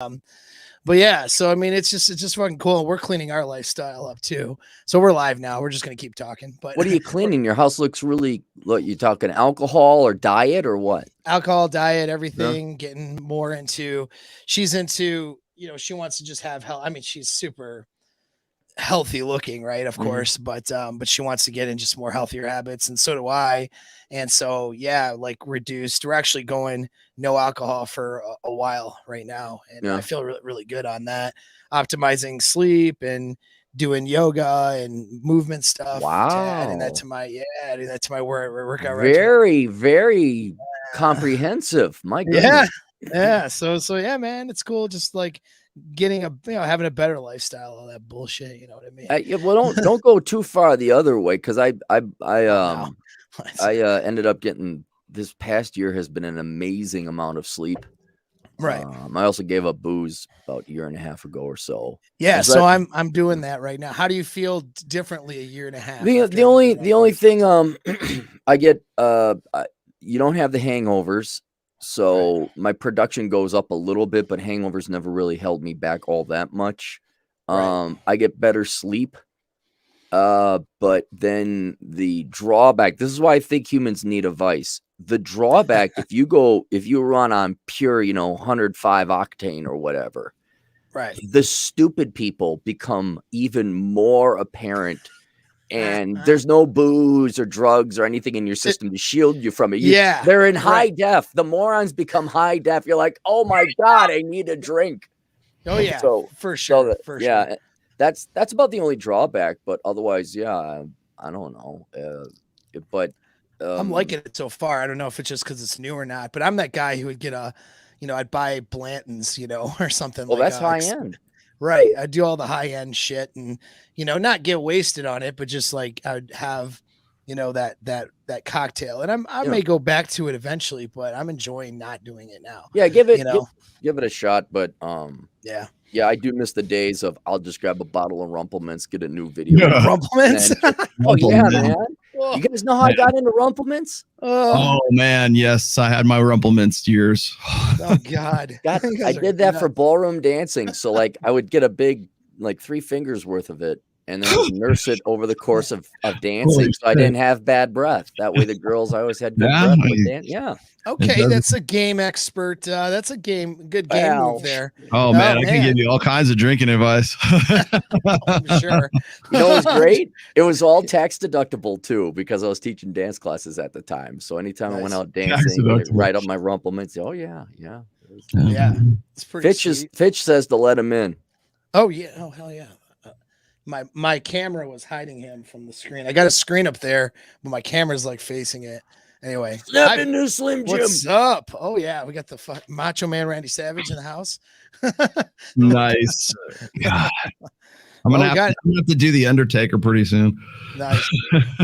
But yeah, so I mean, it's just fucking cool. We're cleaning our lifestyle up too. So we're live now. We're just gonna keep talking. But What are you cleaning? Your house looks really. What you talking? Alcohol or diet or what? alcohol, diet, Yeah. everything, getting more into. She's into. She wants to just have health. I mean, she's super healthy looking, right? Of Mhm. course, but she wants to get in just more healthier habits, and so do I. And so yeah, like reduced. We're actually going no alcohol for a while right now, and I Yeah. feel really really good on that. Optimizing sleep and doing yoga and movement stuff to adding that Wow. to my workout regimen. Very, very comprehensive. My Yeah, goodness. yeah. So yeah, man, it's cool. Just like getting having a better lifestyle, all that bullshit. You know what I mean? Yeah, well, don't go too far the other way because Oh no. ended up getting this past year has been an amazing amount of sleep. Right. I also gave up booze about a year and a half ago or so. Yeah, And so so that I'm doing that right now. How do you feel differently a year and a half the after the having only given up the only booze? thing I get you don't have the hangovers, Right. so my production goes up a little bit, but hangovers never really held me back all that much. Right. I get better sleep. But then the drawback, this is why I think humans need a vice. The drawback, if you run on pure, 105 octane or whatever, Right. the stupid people become even more apparent. And there's no booze or drugs or anything in your system to shield you from it. Yeah. They're in high Right. def. The morons become high def. You're like, oh my God, I need a drink. Oh yeah, So, for sure. For sure. yeah, that's about the only drawback. But otherwise, yeah, I don't know. But I'm um, liking it so far. I don't know if it's just because it's new or not, but I'm that guy who would get I'd buy Blanton's, or something well, like that's high end. right. I do all the high end shit and not get wasted on it, but just like I'd have, that cocktail. And I Yeah, may go back to it eventually, but I'm enjoying not doing it now. yeah, You know? give it a shot. But Yeah. yeah, I do miss the days of I'll just grab a bottle of Rumplemints, get a new video, Yeah. Rumplements. and just, oh yeah, man. You guys know how I got into Rumplemints? Oh man, yes, I had my Rumplemints years. Oh God. I did that for ballroom dancing. So like I would get a big, like 3 fingers worth of it and then I'd nurse it over the course of dancing. Holy So I shit. didn't have bad breath. That way the girls always had good Yeah, breath with dance. Yeah. Okay, does- that's a game expert. That's a good game Well, move there. Oh man, I can give you all kinds of drinking advice. I'm sure. You know, it was great. It was all tax deductible too, because I was teaching dance classes at the time. So anytime I went Nice. out dancing, I'd deductible. write up my Rumplements. Oh yeah, yeah. Yeah, it's pretty sweet. Fitch says to let him in. Oh yeah. Oh hell yeah. My camera was hiding him from the screen. I got a screen up there, but my camera's like facing it. Anyway, Snap into Slim Jim. what's up? Oh yeah, we got the Macho Man Randy Savage in the house. Nice. God. I'm gonna have to do the Undertaker pretty soon. Nice.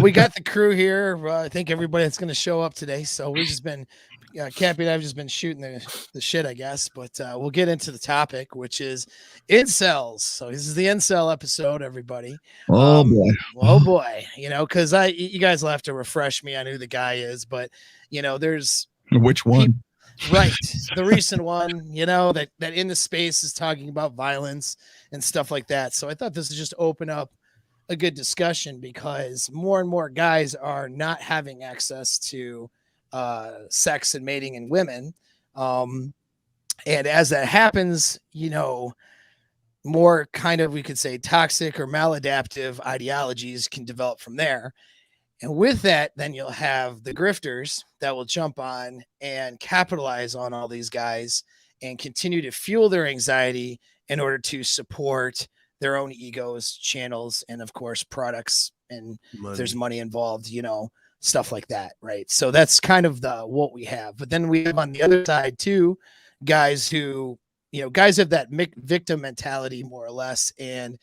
We got the crew here. I think everybody that's going to show up today. So we've just been, Cappy and I've just been shooting the shit, I guess. But we'll get into the topic, which is incels. So this is the incel episode, everybody. Oh boy. Oh boy. Because you guys will have to refresh me on who the guy is, but there's which one? Right. The recent one, that in the space is talking about violence and stuff like that. So I thought this would just open up a good discussion because more and more guys are not having access to sex and mating in women. And as that happens, more kind of, we could say, toxic or maladaptive ideologies can develop from there. And with that, then you'll have the grifters that will jump on and capitalize on all these guys and continue to fuel their anxiety in order to support their own egos, channels, and of course, products. And if there's money involved, stuff like that. Right. So that's kind of what we have. But then we have on the other side too, guys who, guys have that victim mentality more or less. And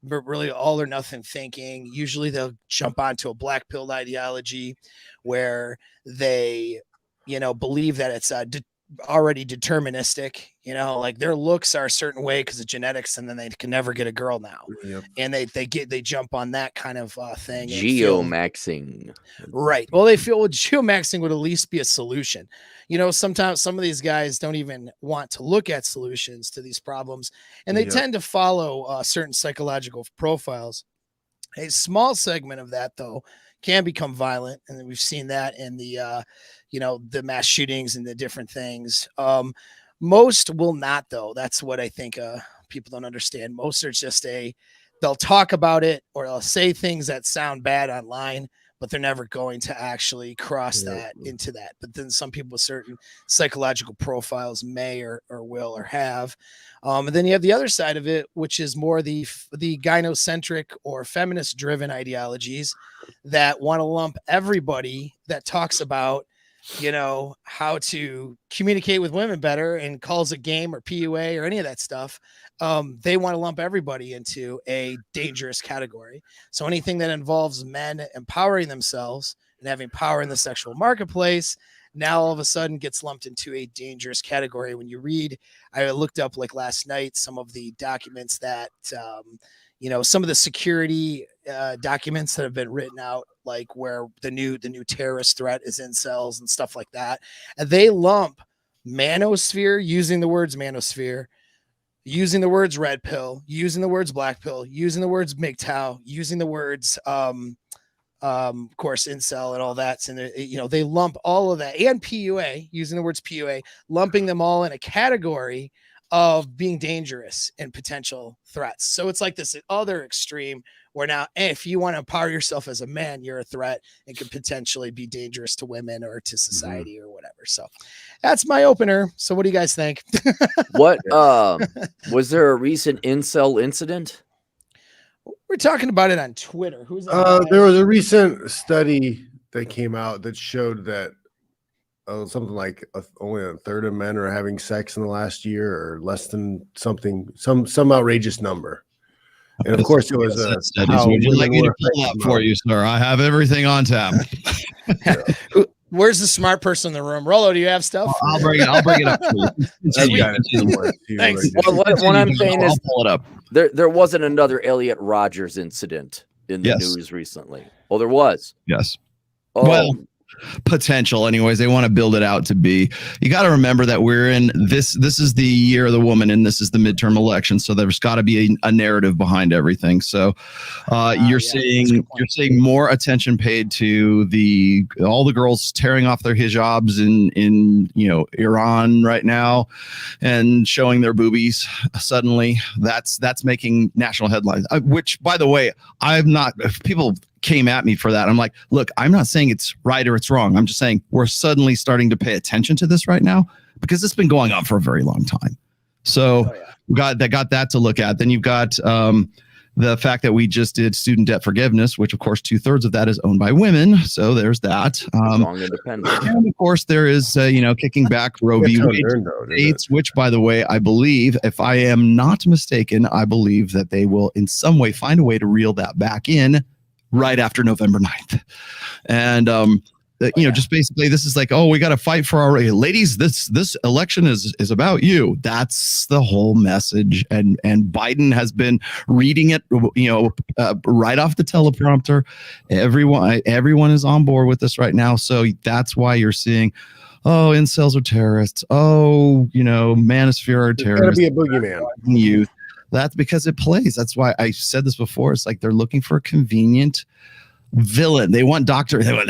really all or nothing thinking. Usually they'll jump onto a black pill ideology where they, believe that it's already deterministic, like their looks are a certain way because of genetics, and then they can never get a girl now. Yep. And they jump on that kind of thing. Geomaxing. Right. Well, they feel geomaxing would at least be a solution. Sometimes some of these guys don't even want to look at solutions to these problems, and they tend to follow certain psychological profiles. A small segment of that, though, can become violent, and we've seen that in the the mass shootings and the different things. Most will not, though. That's what I think people don't understand. Most are just they'll talk about it, or they'll say things that sound bad online, but they're never going to actually cross that into that. But then some people with certain psychological profiles may or will or have. And then you have the other side of it, which is more the gynocentric or feminist driven ideologies that want to lump everybody that talks about, how to communicate with women better and calls it game or PUA or any of that stuff. They want to lump everybody into a dangerous category. So anything that involves men empowering themselves and having power in the sexual marketplace now all of a sudden gets lumped into a dangerous category. When you read, I looked up like last night, some of the documents that, some of the security documents that have been written out, like where the new terrorist threat is incels and stuff like that. And they lump manosphere, using the words manosphere, using the words red pill, using the words black pill, using the words MGTOW, using the words, of course, incel and all that. And, they lump all of that, and PUA, using the words PUA, lumping them all in a category of being dangerous and potential threats. So it's like this other extreme where now, if you want to empower yourself as a man, you're a threat and could potentially be dangerous to women or to society or whatever. So that's my opener. So what do you guys think? What was there a recent incel incident? We're talking about it on Twitter. Who's that? There was a recent study that came out that showed that something like only a third of men are having sex in the last year, or less than something, some outrageous number. And of course, it was studies. Would you like me to pull up for you, sir? I have everything on tap. Where's the smart person in the room? Rollo, do you have stuff? I'll bring it up for you. Thanks. What I'm saying is, I'll pull it up. There wasn't another Elliot Rodgers incident in the news recently. Oh, there was. Yes. Oh. Well, potential anyways. They want to build it out to be. You got to remember that we're in this is the year of the woman, and this is the midterm election, so there's got to be a narrative behind everything. So you're seeing more attention paid to all the girls tearing off their hijabs in Iran right now and showing their boobies. Suddenly that's making national headlines, which, by the way, people came at me for that. I'm like, look, I'm not saying it's right or it's wrong. I'm just saying we're suddenly starting to pay attention to this right now because it's been going on for a very long time. So we got that to look at. Then you've got the fact that we just did student debt forgiveness, which of course 2/3 of that is owned by women. So there's that. Strong independent. And of course there is kicking back Roe v. Wade states, which, by the way, I believe, if I am not mistaken, I believe that they will in some way find a way to reel that back in right after November 9th. And, just basically this is like, oh, we got to fight for our ladies. This election is about you. That's the whole message. And Biden has been reading it, right off the teleprompter. Everyone is on board with this right now. So that's why you're seeing, oh, incels are terrorists. Oh, manosphere are terrorists. There's gotta be a boogeyman. Youth. That's because it plays. That's why I said this before. It's like they're looking for a convenient villain. They want Dr. Evil,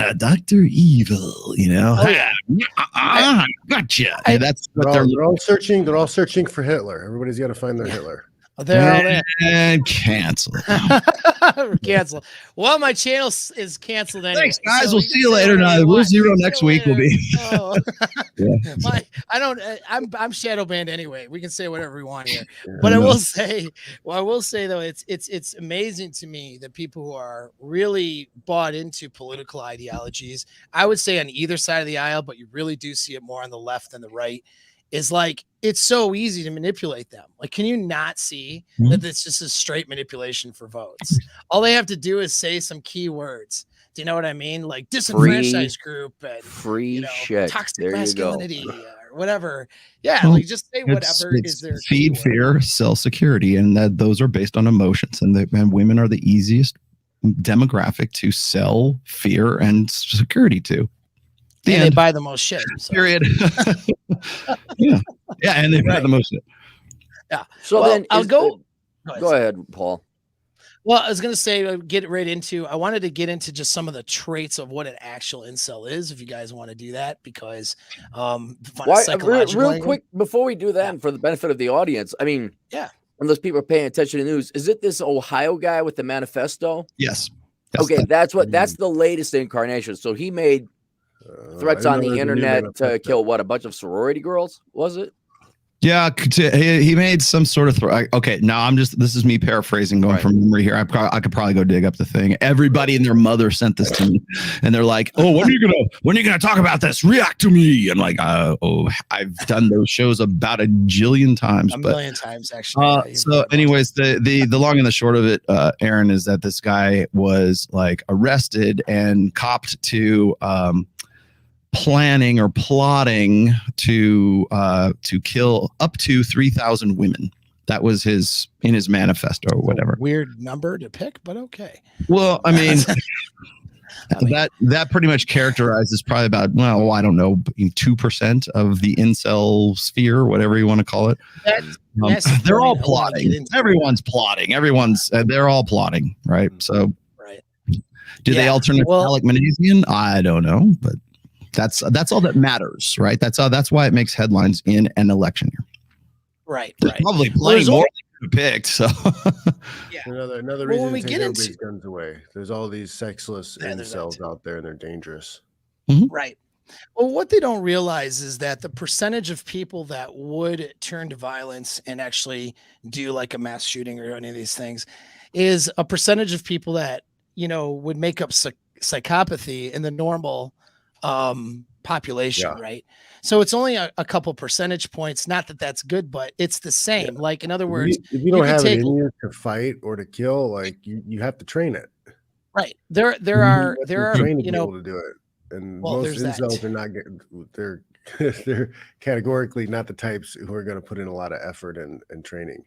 gotcha. That's what they're all searching. They're all searching for Hitler. Everybody's got to find their Hitler. They're all there. And cancel. Cancel. Well, my channel is canceled anyway. Thanks, guys. We'll see you later. Now, Rule Zero next week will be. Oh. I'm shadow banned anyway. We can say whatever we want here. But I will say though, it's amazing to me that people who are really bought into political ideologies, I would say on either side of the aisle, but you really do see it more on the left than the right, is like, it's so easy to manipulate them. Like, can you not see that it's just a straight manipulation for votes? All they have to do is say some key words. Do you know what I mean? Like disenfranchised group and shit. toxic masculinity or whatever. Yeah, Well, like just say whatever is their feed keyword. fear, sell security, and that those are based on emotions, and women are the easiest demographic to sell fear and security to. And they buy the most shit. So. Period. yeah, and they buy the most shit. Yeah. So well, then I'll go. Go ahead, Paul. Well, I was going to say, get right into, I wanted to get into just some of the traits of what an actual incel is, if you guys want to do that, because real quick, before we do that, and for the benefit of the audience, I mean, unless people are paying attention to the news, is it this Ohio guy with the manifesto? Yes. Okay, that's the latest incarnation. So he made threats on the internet to kill a bunch of sorority girls, was it? Yeah, he made some sort of okay. Now this is me paraphrasing, going from memory here. I could probably go dig up the thing. Everybody and their mother sent this to me, and they're like, "Oh, when are you gonna talk about this? React to me!" And like, I've done those shows about a jillion times, a million times actually. So, anyways, the long and the short of it, Aaron, is that this guy was like arrested and copped to planning or plotting to kill up to 3,000 women. That was in his manifesto or whatever. Weird number to pick, but okay. Well, I mean, that pretty much characterizes probably about, well, I don't know, 2% of the incel sphere, whatever you want to call it. They're all plotting. Everyone's plotting. They're all plotting, right? So, do they alternate phallic magnesium? I don't know, but that's all that matters, right? That's why it makes headlines in an election year. Right. Probably plenty more than picked. So another reason to take everybody's guns away. There's all these sexless incels out there, and they're dangerous. Mm-hmm. Right. Well, what they don't realize is that the percentage of people that would turn to violence and actually do like a mass shooting or any of these things is a percentage of people that, would make up psychopathy in the normal population, right? So it's only a couple percentage points. Not that that's good, but it's the same. Like, in other words, if you don't have it in you to fight or to kill, like you have to train it. There are training people to do it, and most incels are not getting. They're categorically not the types who are going to put in a lot of effort and training.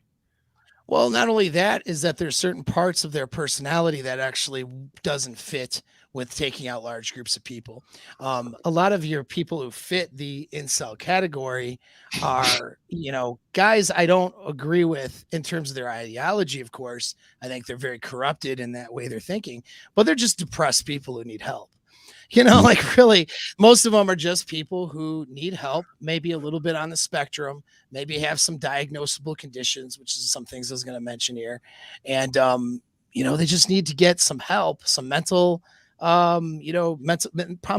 Well, not only that, is that there's certain parts of their personality that actually doesn't fit with taking out large groups of people. A lot of your people who fit the incel category are, guys I don't agree with in terms of their ideology, of course. I think they're very corrupted in that way they're thinking, but they're just depressed people who need help. Like really, most of them are just people who need help, maybe a little bit on the spectrum, maybe have some diagnosable conditions, which is some things I was going to mention here. And, they just need to get some help, some mental, problem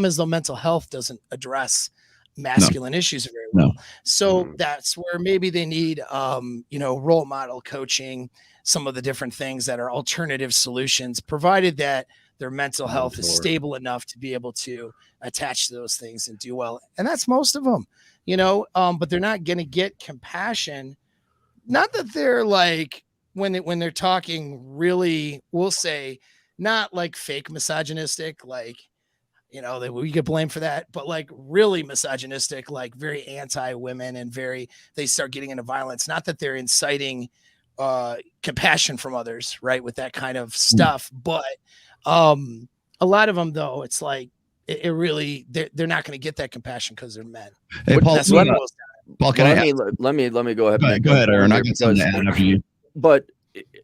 is though mental health doesn't address masculine issues very well. So that's where maybe they need, role model coaching, some of the different things that are alternative solutions, provided that their mental health is stable enough to be able to attach to those things and do well. And that's most of them, but they're not going to get compassion. Not that they're like, when they're talking really, we'll say, not like fake misogynistic, like, we get blamed for that, but like really misogynistic, like very anti-women and they start getting into violence. Not that they're inciting compassion from others, right, with that kind of stuff, but a lot of them though, it's like it really they're not going to get that compassion because they're men. Hey, Paul, Paul, let me go ahead. Go ahead, Aaron. I can something to add after you. But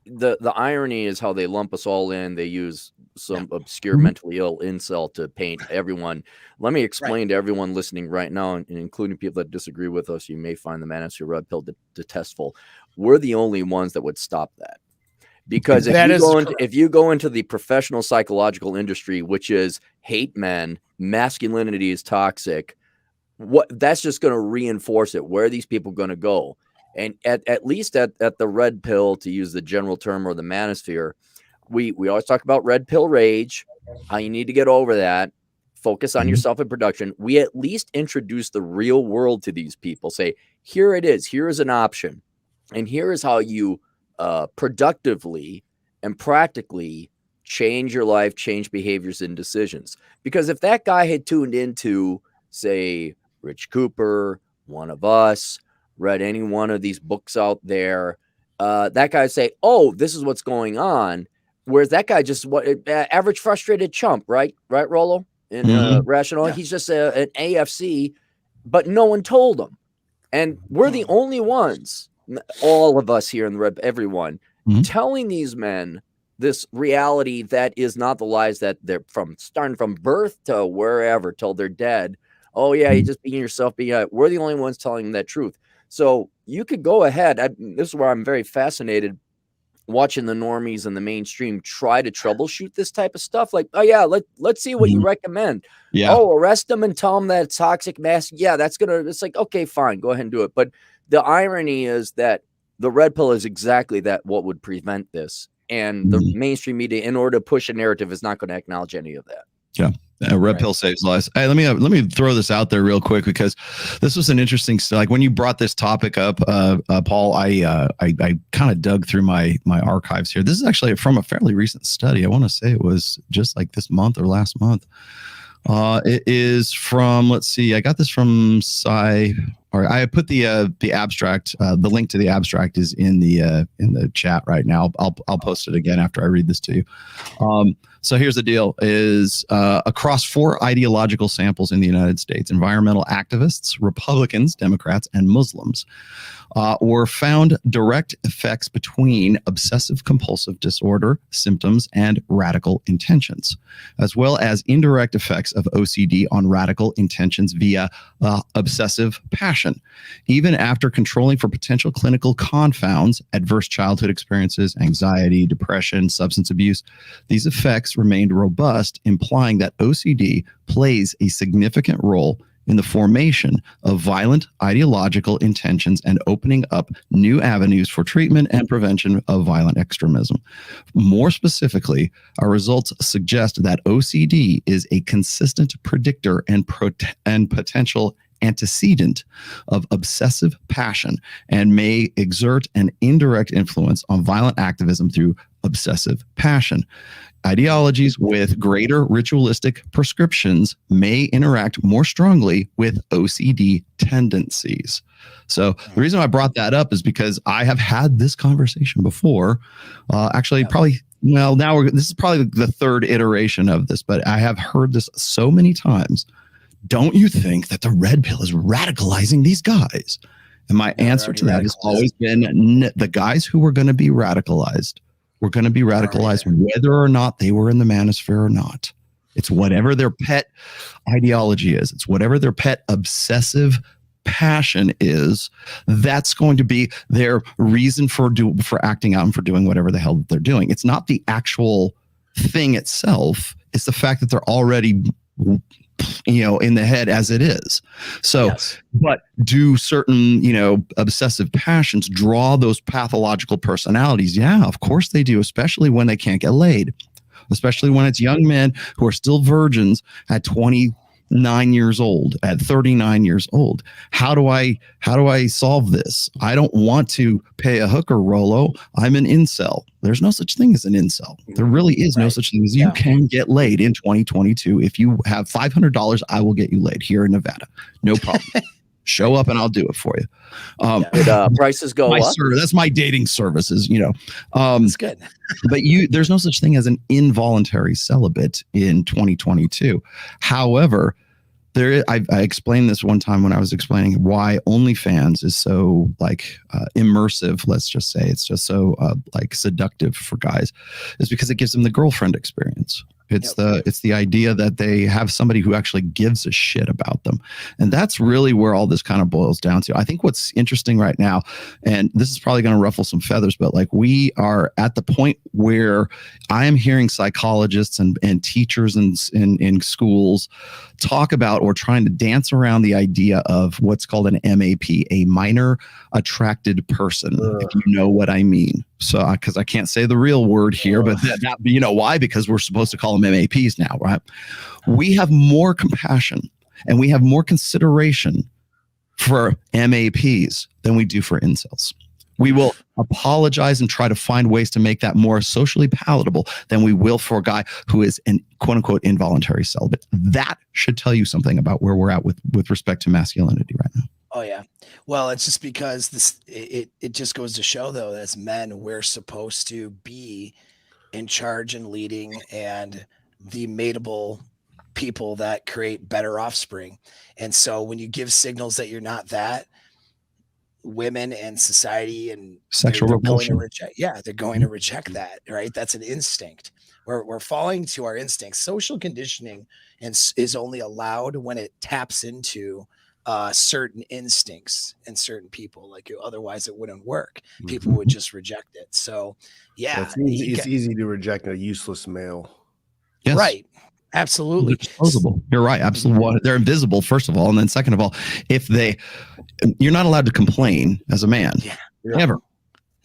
the irony is how they lump us all in. They use some obscure mentally ill incel to paint everyone. Let me explain to everyone listening right now, and including people that disagree with us. You may find the Manosphere Red Pill detestful. We're the only ones that would stop that. Because if you go into the professional psychological industry, which is hate men, masculinity is toxic, that's just going to reinforce it. Where are these people going to go? And at least at the red pill, to use the general term, or the manosphere, we always talk about red pill rage, how you need to get over that, focus on yourself and production. We at least introduce the real world to these people. Say, here it is. Here is an option. And here is how you productively and practically change your life, change behaviors and decisions. Because if that guy had tuned into, say, Rich Cooper one of us, read any one of these books out there, that guy would say, oh, this is what's going on. Whereas that guy just average frustrated chump, right? Right, Rollo? In Rational. He's just an AFC, but no one told him. And we're the only ones, all of us here in the Red, everyone, telling these men this reality that is not the lies that they're from, starting from birth to wherever till they're dead. Oh yeah, you're just being yourself. We're the only ones telling them that truth. So you could go ahead. This is where I'm very fascinated watching the normies and the mainstream try to troubleshoot this type of stuff. Like, oh yeah, let's see what you recommend. Yeah. Oh, arrest them and tell them that it's toxic mass. Yeah, it's like, okay, fine, go ahead and do it. But the irony is that the red pill is exactly that, what would prevent this. And the mainstream media, in order to push a narrative, is not going to acknowledge any of that. Yeah. Red pill saves lives. Hey, let me throw this out there real quick, because this was an interesting, like when you brought this topic up, Paul, I kind of dug through my archives here. This is actually from a fairly recent study. I want to say it was just like this month or last month. It is from, let's see, I got this from or I put the abstract, the link to the abstract is in the chat right now. I'll post it again after I read this to you. So here's the deal: is across 4 ideological samples in the United States, environmental activists, Republicans, Democrats, and Muslims were found direct effects between obsessive compulsive disorder symptoms and radical intentions, as well as indirect effects of OCD on radical intentions via obsessive passion. Even after controlling for potential clinical confounds, adverse childhood experiences, anxiety, depression, substance abuse, these effects remained robust, implying that OCD plays a significant role in the formation of violent ideological intentions and opening up new avenues for treatment and prevention of violent extremism. More specifically, our results suggest that OCD is a consistent predictor and potential antecedent of obsessive passion and may exert an indirect influence on violent activism through obsessive passion. Ideologies with greater ritualistic prescriptions may interact more strongly with OCD tendencies. So the reason I brought that up is because I have had this conversation before. Probably, well, this is probably the 3rd iteration of this, but I have heard this so many times. Don't you think that the red pill is radicalizing these guys? And my answer to that has always been the guys who were going to be radicalized were going to be radicalized whether or not they were in the manosphere or not. It's whatever their pet ideology is. It's whatever their pet obsessive passion is. That's going to be their reason for acting out and for doing whatever the hell that they're doing. It's not the actual thing itself. It's the fact that they're already in the head as it is. So, yes. But do certain, obsessive passions draw those pathological personalities? Yeah, of course they do, especially when they can't get laid, especially when it's young men who are still virgins at 29 years old, at 39 years old. How do I solve this? I don't want to pay a hooker, Rollo. I'm an incel. There's no such thing as an incel. There really is no such thing as you can get laid in 2022. If you have $500, I will get you laid here in Nevada. No problem. Show up and I'll do it for you. Prices go up. That's my dating services, That's good. But there's no such thing as an involuntary celibate in 2022. However, I explained this one time when I was explaining why OnlyFans is so immersive. Let's just say it's just so seductive for guys, is because it gives them the girlfriend experience. It's the idea that they have somebody who actually gives a shit about them. And that's really where all this kind of boils down to. I think what's interesting right now, and this is probably going to ruffle some feathers, but we are at the point where I am hearing psychologists and teachers in schools talk about or trying to dance around the idea of what's called an MAP, a minor attracted person, if you know what I mean. So, because I can't say the real word here, but that you know why? Because we're supposed to call them MAPs now, right? We have more compassion and we have more consideration for MAPs than we do for incels. We will apologize and try to find ways to make that more socially palatable than we will for a guy who is an quote unquote involuntary celibate. That should tell you something about where we're at with respect to masculinity right now. Oh yeah. Well, it's just because it just goes to show though, that as men, we're supposed to be in charge and leading and the mateable people that create better offspring. And so when you give signals that you're not that, women and society and Sexual they're going to revulsion. reject, yeah, they're going to reject that, right? That's an instinct. We're falling to our instincts. Social conditioning is only allowed when it taps into certain instincts in certain people. Like otherwise, it wouldn't work. People would just reject it. So, yeah, It's easy to reject a useless male. Yes. right. Absolutely. They're disposable. You're right. Absolutely. They're invisible, first of all. And then second of all, you're not allowed to complain as a man. Yeah.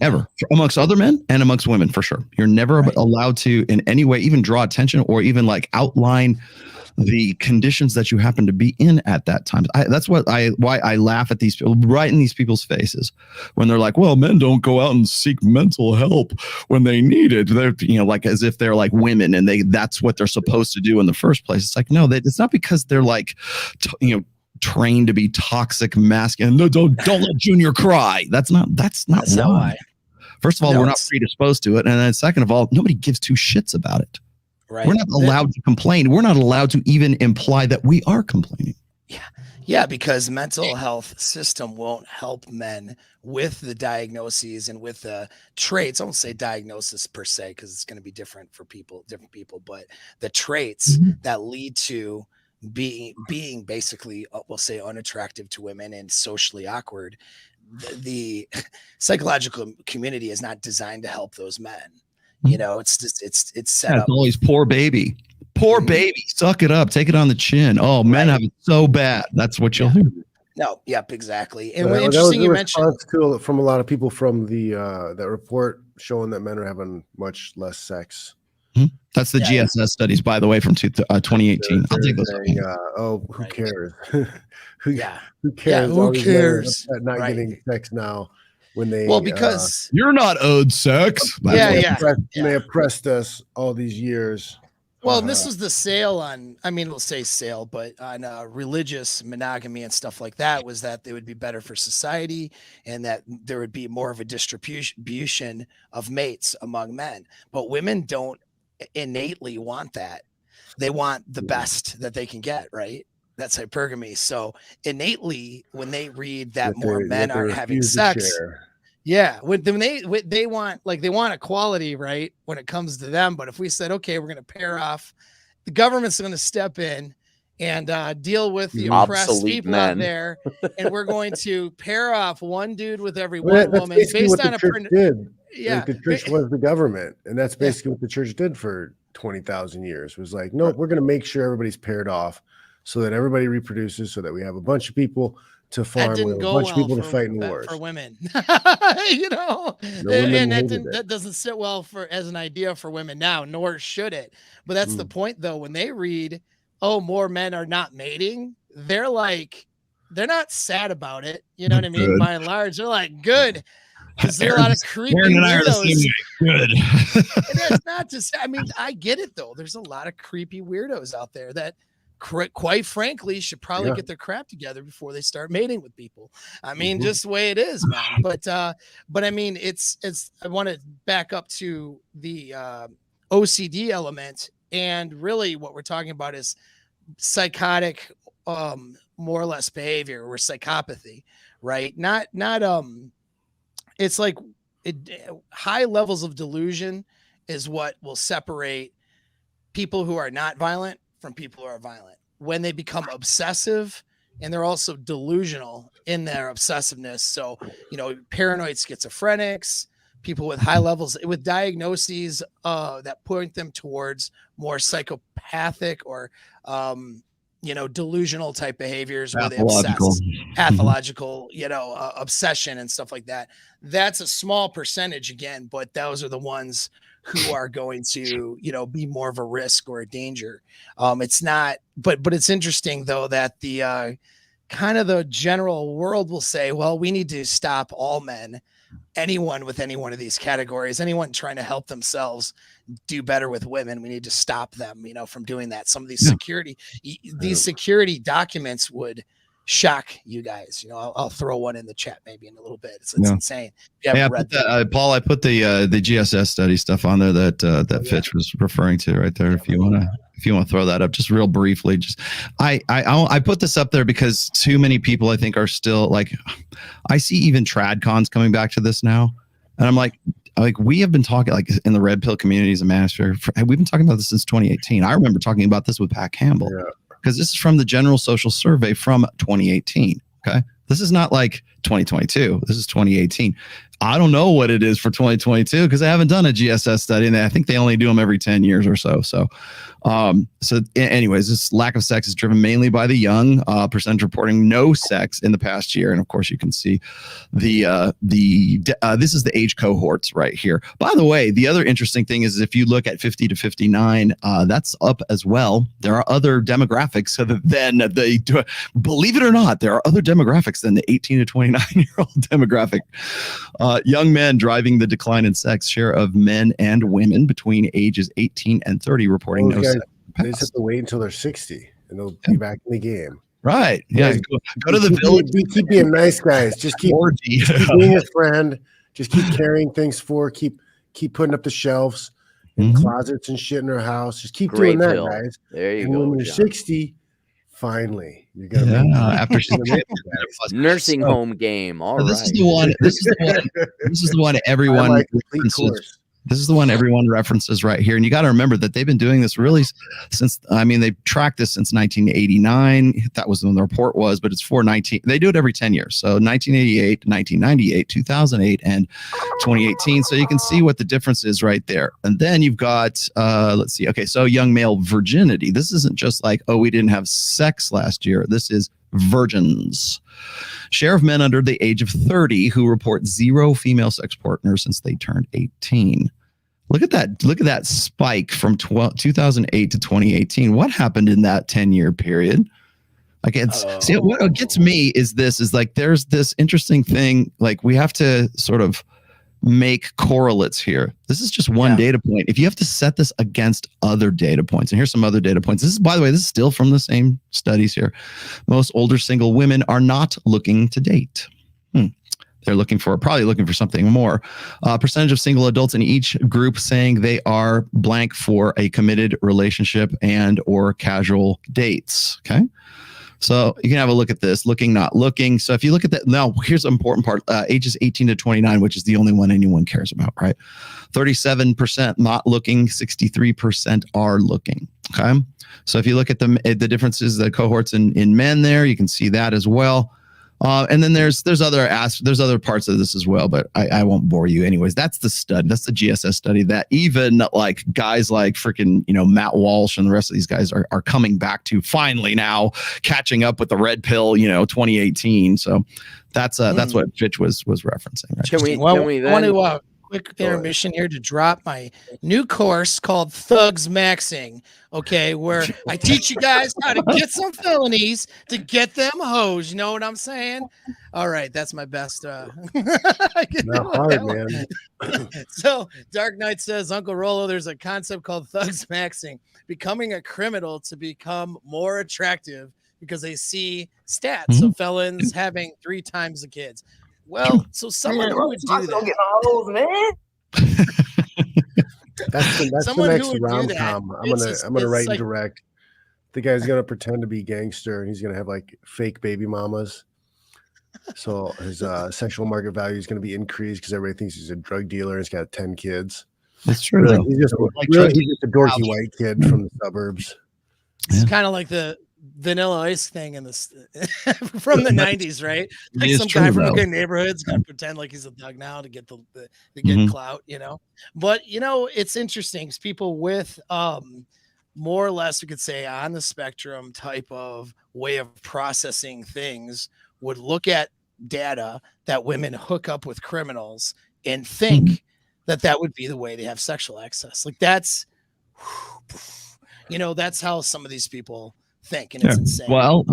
Ever. Amongst other men and amongst women, for sure. You're never allowed to in any way even draw attention or even like outline the conditions that you happen to be in at that time. That's why I laugh at these people, right in these people's faces when they're like, well, men don't go out and seek mental help when they need it. They're, like as if they're like women and that's what they're supposed to do in the first place. It's like, no, it's not because they're like, trained to be toxic masculine. No, don't let Junior cry. That's not why. First of all, we're not predisposed to it. And then second of all, nobody gives two shits about it. Right. We're not allowed to complain. We're not allowed to even imply that we are complaining. Yeah, because mental health system won't help men with the diagnoses and with the traits. I won't say diagnosis per se, because it's going to be different for different people, but the traits that lead to being basically, we'll say, unattractive to women and socially awkward. The psychological community is not designed to help those men. It's just it's set up. Always poor baby, baby. Suck it up, take it on the chin. Oh, men have it so bad. That's what you'll hear. No, yep, exactly. And interesting you mentioned from a lot of people from the that report showing that men are having much less sex. That's the GSS studies, by the way, from 2018. I'll take those. Saying, who cares? Who cares? Yeah, who cares? Not getting sex now. When they because you're not owed sex. They oppressed us all these years. Well, this was the sale on, we'll say sale, but on religious monogamy and stuff like that, was that they would be better for society and that there would be more of a distribution of mates among men. But women don't innately want that. They want the best that they can get, right? That's hypergamy. So innately, when they read that more men are having sex, when they want equality, right? When it comes to them, but if we said, okay, we're going to pair off, the government's going to step in and deal with the oppressed people out there, and we're going to pair off one dude with every woman based on a the church was the government, and that's basically what the church did for 20,000 years. Was like, no, we're going to make sure everybody's paired off, so that everybody reproduces, so that we have a bunch of people to farm, with a bunch of people to fight in wars. For women, that doesn't sit well as an idea for women now, nor should it. But that's the point, though. When they read, "Oh, more men are not mating," they're not sad about it. You know what I mean? Good. By and large, they're like, good. Because there are a lot of creepy weirdos. Good. That's not to say. I get it though. There's a lot of creepy weirdos out there that, quite frankly, should probably get their crap together before they start mating with people. Just the way it is, man. But it's. I want to back up to the OCD element, and really, what we're talking about is psychotic, more or less behavior, or psychopathy, right? Not. It's like high levels of delusion is what will separate people who are not violent from people who are violent. When they become obsessive, and they're also delusional in their obsessiveness. So, paranoid schizophrenics, people with high levels, with diagnoses that point them towards more psychopathic or, delusional type behaviors, where they obsess, pathological, obsession and stuff like that. That's a small percentage again, but those are the ones who are going to, be more of a risk or a danger. It's not, but it's interesting though, that the kind of the general world will say, well, we need to stop all men, anyone with any one of these categories, anyone trying to help themselves do better with women, we need to stop them, from doing that. Some of these security documents would shock you guys. I'll throw one in the chat maybe in a little bit. It's Yeah. insane. Yeah, I put that, Paul. I put the GSS study stuff on there that Fitch was referring to right there. If you want to throw that up, just real briefly. Just I put this up there because too many people I think are still like, I see even trad cons coming back to this now, and I'm like we have been talking like in the red pill community as a manosphere. We've been talking about this since 2018. I remember talking about this with Pat Campbell because this is from the General Social Survey from 2018. Okay. This is not like 2022. This is 2018. I don't know what it is for 2022 because I haven't done a GSS study, and I think they only do them every 10 years or so. So anyways, this lack of sex is driven mainly by the young. Percentage reporting no sex in the past year, and of course you can see this is the age cohorts right here. By the way, the other interesting thing is if you look at 50 to 59, that's up as well. There are other demographics than believe it or not, there are other demographics than the 18 to 29-year-old demographic. Young men driving the decline in sex share of men and women between ages 18 and 30 reporting no sex. They just have to wait until they're 60 and they'll be back in the game. Right. Yeah. Go to the village. Keep being nice guys. Just keep being a friend. Just keep carrying things forward. Keep putting up the shelves and closets and shit in their house. Just keep doing that, guys. There you and go. When you're 60, finally, you're gonna after she's nursing home game. All right. This is the one. This is the one everyone. This is the one everyone references right here. And you got to remember that they've been doing this really since, they've tracked this since 1989. That was when the report was, but it's they do it every 10 years. So 1988, 1998, 2008, and 2018. So you can see what the difference is right there. And then you've got, let's see. Okay. So young male virginity. This isn't just like, oh, we didn't have sex last year. This is virgins. Share of men under the age of 30 who report 0 female sex partners since they turned 18. Look at that spike from 2008 to 2018. What happened in that 10-year period? Like see, what gets me is like there's this interesting thing. Like we have to sort of make correlates here. This is just one data point. If you have to set this against other data points, and here's some other data points. This is, by the way, this is still from the same studies here. Most older single women are not looking to date. They're probably looking for something more. Percentage of single adults in each group saying they are blank for a committed relationship and or casual dates. Okay. So you can have a look at this, looking, not looking. So if you look at that, now here's the important part, ages 18 to 29, which is the only one anyone cares about, right? 37% not looking, 63% are looking, okay? So if you look at the differences, the cohorts in men there, you can see that as well. And then there's other parts of this as well, but I won't bore you. Anyways, that's the study. That's the GSS study that even like guys like freaking, Matt Walsh and the rest of these guys are coming back to finally now catching up with the red pill, 2018. So that's what Fitch was referencing. Right? Can we then? I want to quick intermission here to drop my new course called Thugs Maxing. Okay, where I teach you guys how to get some felonies to get them hoes. You know what I'm saying? All right, that's my best. Not hard, man. So Dark Knight says, Uncle Rollo, there's a concept called Thugs Maxing, becoming a criminal to become more attractive because they see stats of felons having 3 times the kids. Well, so someone who would do that. That's the next rom-com. I'm gonna write and direct. The guy's gonna pretend to be gangster and he's gonna have like fake baby mamas. So his sexual market value is gonna be increased because everybody thinks he's a drug dealer. He's got 10 kids. That's true. Really, he's just a dorky white kid from the suburbs. It's kind of like the Vanilla Ice thing in this from the 90s, right? Like some guy from a good neighborhood's gonna pretend like he's a thug now to get to get clout, But it's interesting because people with more or less, we could say, on the spectrum type of way of processing things would look at data that women hook up with criminals and think that would be the way they have sexual access. Like that's how some of these people think, and it's insane. Well,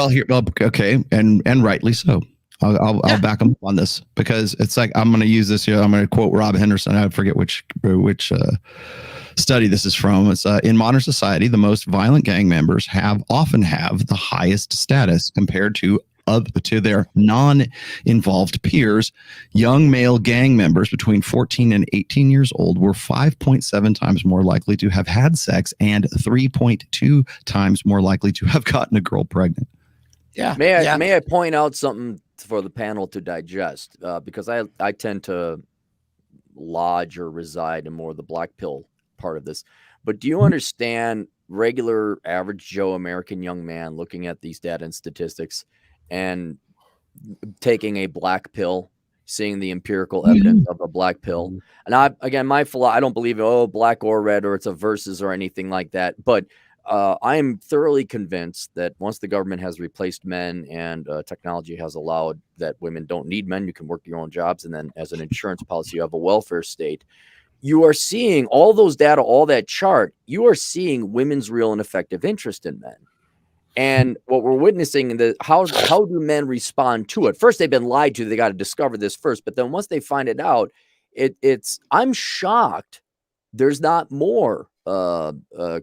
here, okay, and rightly so. I'll back them up on this because it's like I'm going to use this here. I'm going to quote Rob Henderson. I forget which study this is from. It's in modern society, the most violent gang members often have the highest status compared to to their non-involved peers, young male gang members between 14 and 18 years old were 5.7 times more likely to have had sex and 3.2 times more likely to have gotten a girl pregnant. Yeah. May I point out something for the panel to digest? Because I tend to lodge or reside in more of the black pill part of this. But do you understand regular average Joe American young man looking at these data and statistics and taking a black pill, seeing the empirical evidence of a black pill? And I don't believe, black or red, or it's a versus or anything like that. But I am thoroughly convinced that once the government has replaced men and technology has allowed that women don't need men, you can work your own jobs. And then as an insurance policy, you have a welfare state. You are seeing all those data, all that chart, you are seeing women's real and effective interest in men. And what we're witnessing in how do men respond to it? First, they've been lied to. They got to discover this first. But then once they find it out, I'm shocked there's not more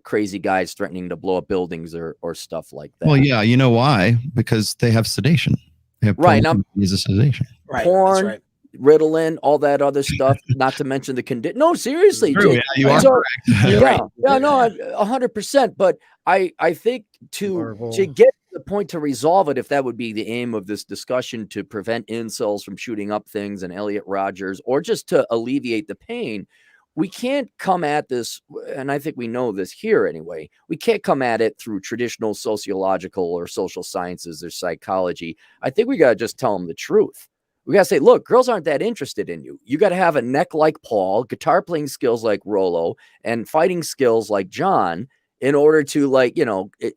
crazy guys threatening to blow up buildings or stuff like that. Well, yeah, you know why? Because they have sedation. They have right. Is a sedation. Right. Porn, that's right. Ritalin, all that other stuff, not to mention the condition. No, seriously. True, Jake. you are correct. Yeah, no, 100%. But I think to get to the point to resolve it, if that would be the aim of this discussion, to prevent incels from shooting up things and Elliot Rodgers, or just to alleviate the pain, we can't come at this, and I think we know this here anyway, we can't come at it through traditional sociological or social sciences or psychology. I think we got to just tell them the truth. We got to say, look, girls aren't that interested in you. You got to have a neck like Paul, guitar playing skills like Rollo, and fighting skills like John in order to,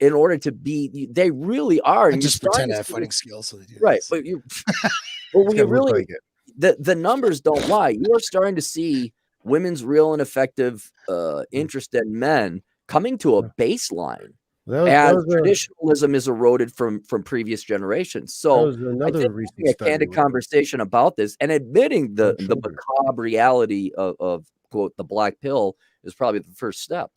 in order to be, they really are. And just pretend to have fighting skills. So right. But when you really, the numbers don't lie. You are starting to see women's real and effective interest in men coming to a baseline. As traditionalism is eroded from previous generations. So I think a candid conversation about this and admitting the macabre reality of quote the black pill is probably the first step.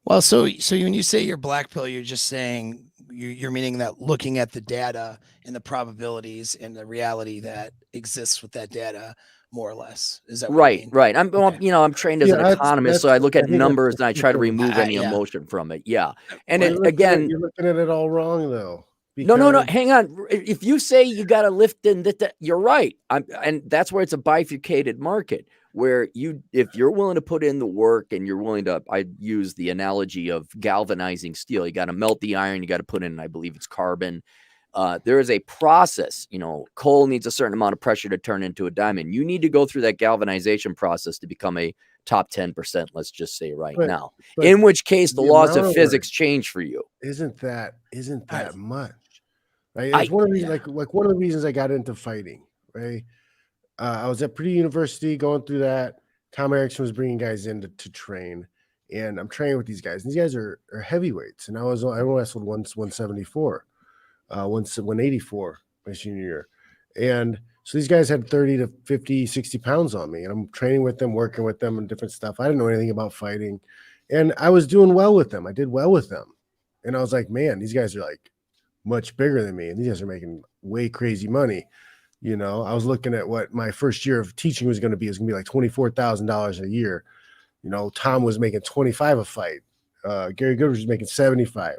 Well, so when you say you're black pill, you're just saying you're meaning that looking at the data and the probabilities and the reality that exists with that data, more or less. Is that right? You mean? Right. I'm trained as an economist, so I look at numbers and I try to remove any emotion from it. Yeah. And you're looking at it all wrong though. No. Hang on. If you say you got to lift in that, you're right. And that's where it's a bifurcated market where if you're willing to put in the work and you're willing to, I use the analogy of galvanizing steel. You got to melt the iron. You got to put in, I believe it's carbon. There is a process, coal needs a certain amount of pressure to turn into a diamond. You need to go through that galvanization process to become a top 10%, let's just say now, in which case the laws of physics change for you. Isn't that much? Right. It's one of the like one of the reasons I got into fighting, right? I was at Purdue University going through that. Tom Erickson was bringing guys in to train, and I'm training with these guys. And these guys are heavyweights, and I wrestled 174. 184 my senior year. And so these guys had 30 to 50, 60 pounds on me. And I'm training with them, working with them and different stuff. I didn't know anything about fighting. And I was doing well with them. I did well with them. And I was like, man, these guys are like much bigger than me. And these guys are making way crazy money. I was looking at what my first year of teaching was going to be. It was going to be like $24,000 a year. Tom was making 25 a fight. Gary Goodrich was making 75,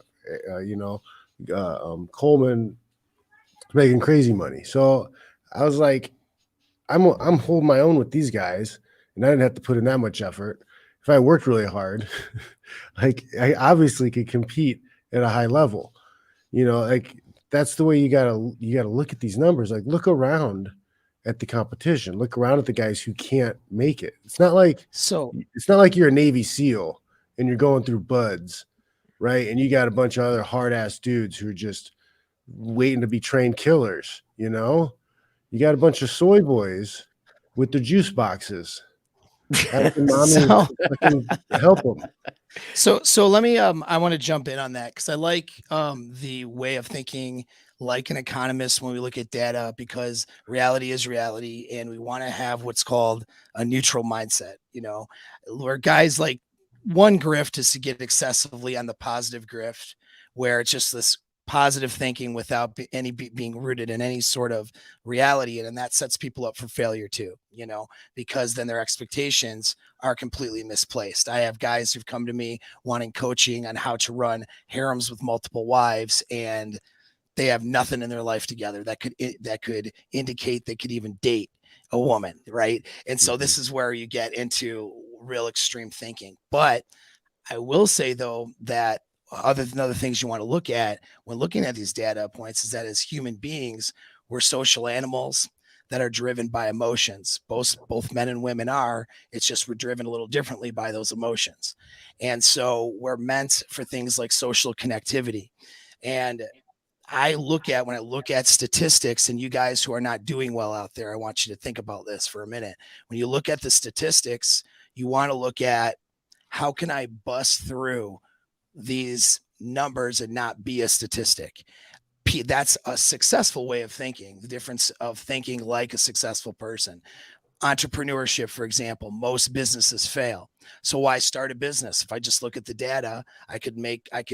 Coleman making crazy money. So I was like, I'm holding my own with these guys, and I didn't have to put in that much effort. If I worked really hard, like I obviously could compete at a high level. That's the way you gotta look at these numbers. Like look around at the competition. Look around at the guys who can't make it. It's not like you're a Navy SEAL and you're going through buds. Right. And you got a bunch of other hard ass dudes who are just waiting to be trained killers. You got a bunch of soy boys with the juice boxes. Asking mommy help them. So let me, I want to jump in on that because I like the way of thinking like an economist when we look at data, because reality is reality. And we want to have what's called a neutral mindset, where guys like, one grift is to get excessively on the positive grift where it's just this positive thinking without being rooted in any sort of reality. And that sets people up for failure too, you know, because then their expectations are completely misplaced. I have guys who've come to me wanting coaching on how to run harems with multiple wives, and they have nothing in their life together that could indicate they could even date a woman, right? And so this is where you get into real extreme thinking. But I will say, though, that other things you want to look at when looking at these data points is that as human beings, we're social animals that are driven by emotions. Both men and women are. It's just we're driven a little differently by those emotions. And so we're meant for things like social connectivity. And when I look at statistics, and you guys who are not doing well out there, I want you to think about this for a minute. When you look at the statistics, you want to look at how can I bust through these numbers and not be a statistic. That's a successful way of thinking, the difference of thinking like a successful person. Entrepreneurship, for example, most businesses fail. So why start a business? If I just look at the data, I could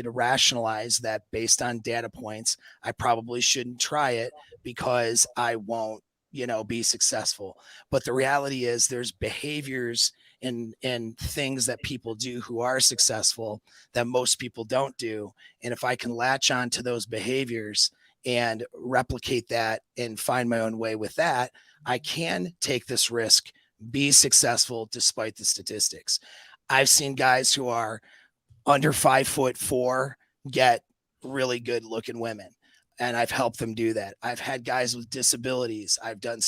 rationalize that based on data points. I probably shouldn't try it because I won't, be successful. But the reality is there's behaviors and things that people do who are successful that most people don't do. And if I can latch on to those behaviors and replicate that and find my own way with that, I can take this risk, be successful despite the statistics. I've seen guys who are under 5'4" get really good looking women, and I've helped them do that. I've had guys with disabilities. I've done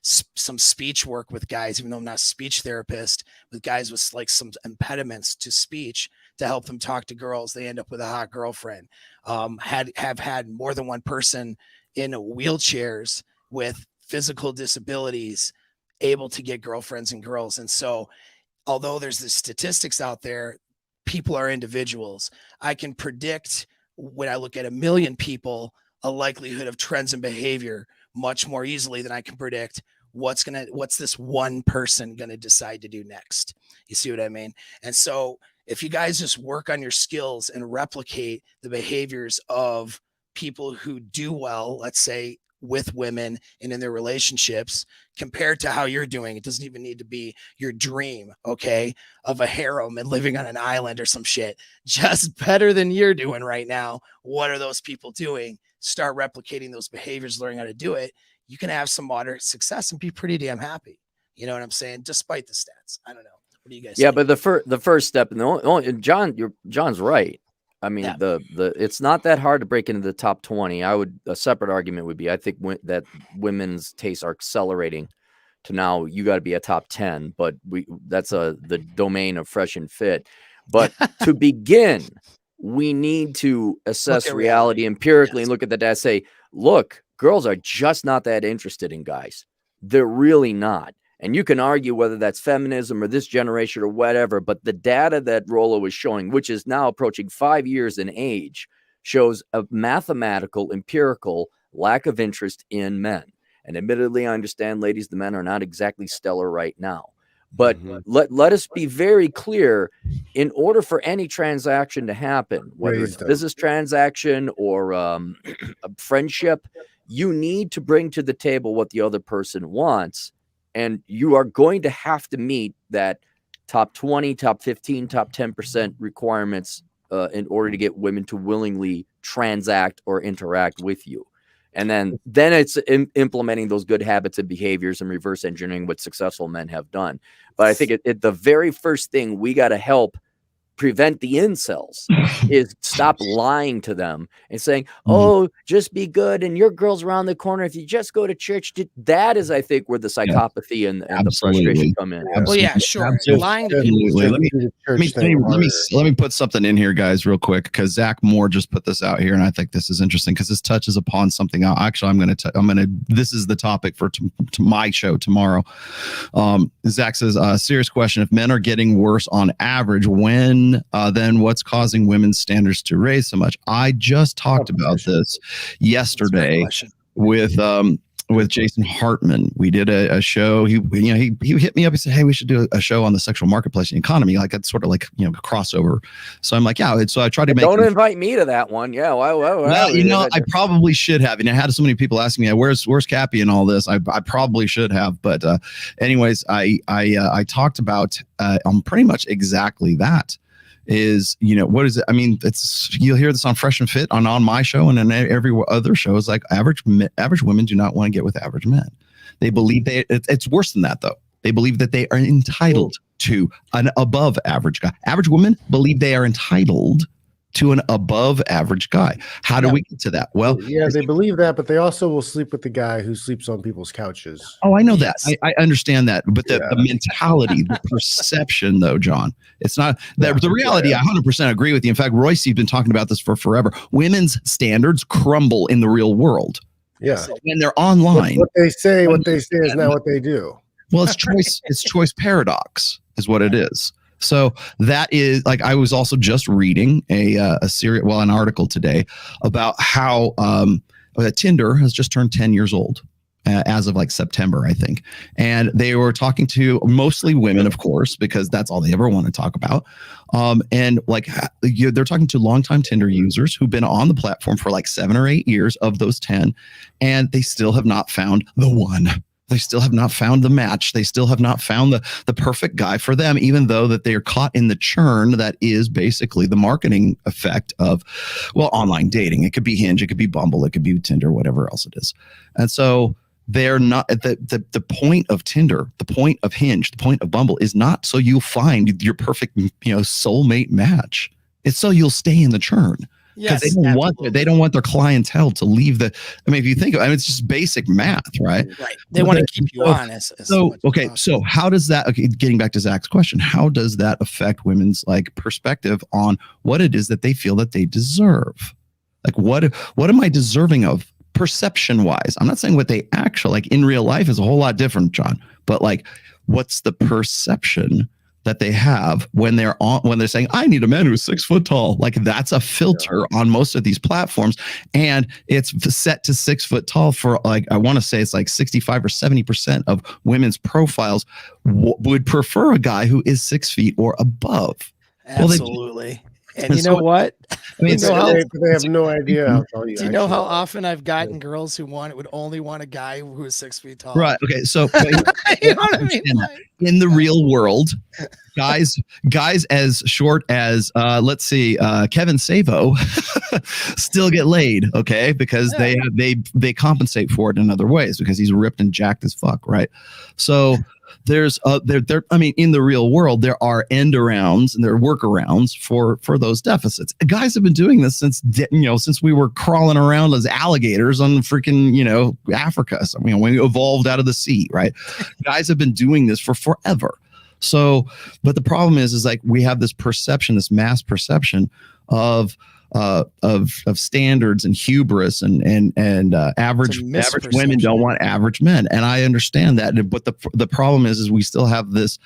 some speech work with guys, even though I'm not a speech therapist, with guys with like some impediments to speech to help them talk to girls. They end up with a hot girlfriend. Have had more than one person in wheelchairs with physical disabilities able to get girlfriends and girls. And so although there's the statistics out there, people are individuals. I can predict when I look at 1 million people, a likelihood of trends and behavior much more easily than I can predict what's this one person going to decide to do next. You see what I mean? And so if you guys just work on your skills and replicate the behaviors of people who do well, let's say with women and in their relationships, compared to how you're doing, it doesn't even need to be your dream, okay, of a harem and living on an island or some shit, just better than you're doing right now. What are those people doing? Start replicating those behaviors, learning how to do it. You can have some moderate success and be pretty damn happy. You know what I'm saying? Despite the stats. I don't know. What do you guys think? But the first step, and John's right. I mean, it's not that hard to break into the top 20. A separate argument would be, I think that women's tastes are accelerating to now you got to be a top 10, but that's the domain of fresh and fit. But to begin, we need to assess reality empirically and look at the data, say, look, girls are just not that interested in guys. They're really not. And you can argue whether that's feminism or this generation or whatever, but the data that Rollo was showing, which is now approaching 5 years in age, shows a mathematical, empirical lack of interest in men. And admittedly, I understand, ladies, the men are not exactly stellar right now. But let us be very clear, in order for any transaction to happen, whether it's a business transaction or a friendship, you need to bring to the table what the other person wants. And you are going to have to meet that top 20, top 15, top 10% requirements in order to get women to willingly transact or interact with you. And then it's implementing those good habits and behaviors and reverse engineering what successful men have done. But I think the very first thing we got to help prevent the incels is stop lying to them and saying, oh, just be good and your girl's around the corner if you just go to church. That is, I think, where the psychopathy and the frustration come in. Well, yeah, sure. Lying to people. Let me put something in here, guys, real quick, because Zach Moore just put this out here, and I think this is interesting because this touches upon something. Actually, this is the topic for to my show tomorrow. Zach says, serious question: if men are getting worse on average, then what's causing women's standards to raise so much? I just talked about this yesterday with with Jason Hartman. We did a show. He hit me up. He said, "Hey, we should do a show on the sexual marketplace and economy." Like it's sort of like a crossover. So I'm like, yeah. So I tried to make. Don't invite me to that one. Yeah. Well, I probably should have. And I had so many people asking me, "Where's Cappy and all this?" I probably should have. But anyways, I talked about on pretty much exactly that. Is what is it? I mean, you'll hear this on Fresh and Fit on my show and on every other show. Is like average women do not want to get with average men. They believe it's worse than that though. They believe that they are entitled to an above average guy. Average women believe they are entitled to an above average guy. How do we get to that? Well, yeah, they believe that, but they also will sleep with the guy who sleeps on people's couches. Oh, I know that. I understand that. But the mentality, the perception, though, John, it's not that the reality. I 100% agree with you. In fact, Royce's been talking about this for forever. Women's standards crumble in the real world. Yeah. When they're online. What they say is not what they do. Well, it's choice paradox is what it is. So that is like, I was also just reading an article today about how Tinder has just turned 10 years old as of like September, I think. And they were talking to mostly women, of course, because that's all they ever want to talk about. And like they're talking to longtime Tinder users who've been on the platform for like 7 or 8 years of those 10, and they still have not found the one. They still have not found the match. They still have not found the perfect guy for them, even though that they are caught in the churn that is basically the marketing effect of, well, online dating. It could be Hinge, it could be Bumble, it could be Tinder, whatever else it is. And so they're not at the point of Tinder, the point of Hinge, the point of Bumble is not so you'll find your perfect, soulmate match. It's so you'll stay in the churn. Because they don't want their clientele to leave if you think of it, it's just basic math, right? Right. They want to keep you honest. So how does that, getting back to Zach's question, how does that affect women's like perspective on what it is that they feel that they deserve? Like what am I deserving of perception wise? I'm not saying what they actually like in real life is a whole lot different, John, but like what's the perception that they have when they're saying, I need a man who's 6 foot tall. Like that's a filter on most of these platforms. And it's set to 6 foot tall for like, I want to say it's like 65 or 70% of women's profiles would prefer a guy who is 6 feet or above. Absolutely. And you know what? I mean, they have no idea how tall you are. Do you know how often I've gotten girls who would only want a guy who is 6 feet tall? Right. Okay. So you know what I mean? In the real world, guys as short as let's see, Kevin Savo still get laid, okay? Because they compensate for it in other ways because he's ripped and jacked as fuck, right? So there's in the real world there are end arounds and there are workarounds for those deficits. Guys have been doing this since we were crawling around as alligators on freaking Africa. So, when we evolved out of the sea, right? Guys have been doing this for forever. So, but the problem is like we have this perception, this mass perception of standards and hubris and average women don't want average men, and I understand that. But the problem is we still have this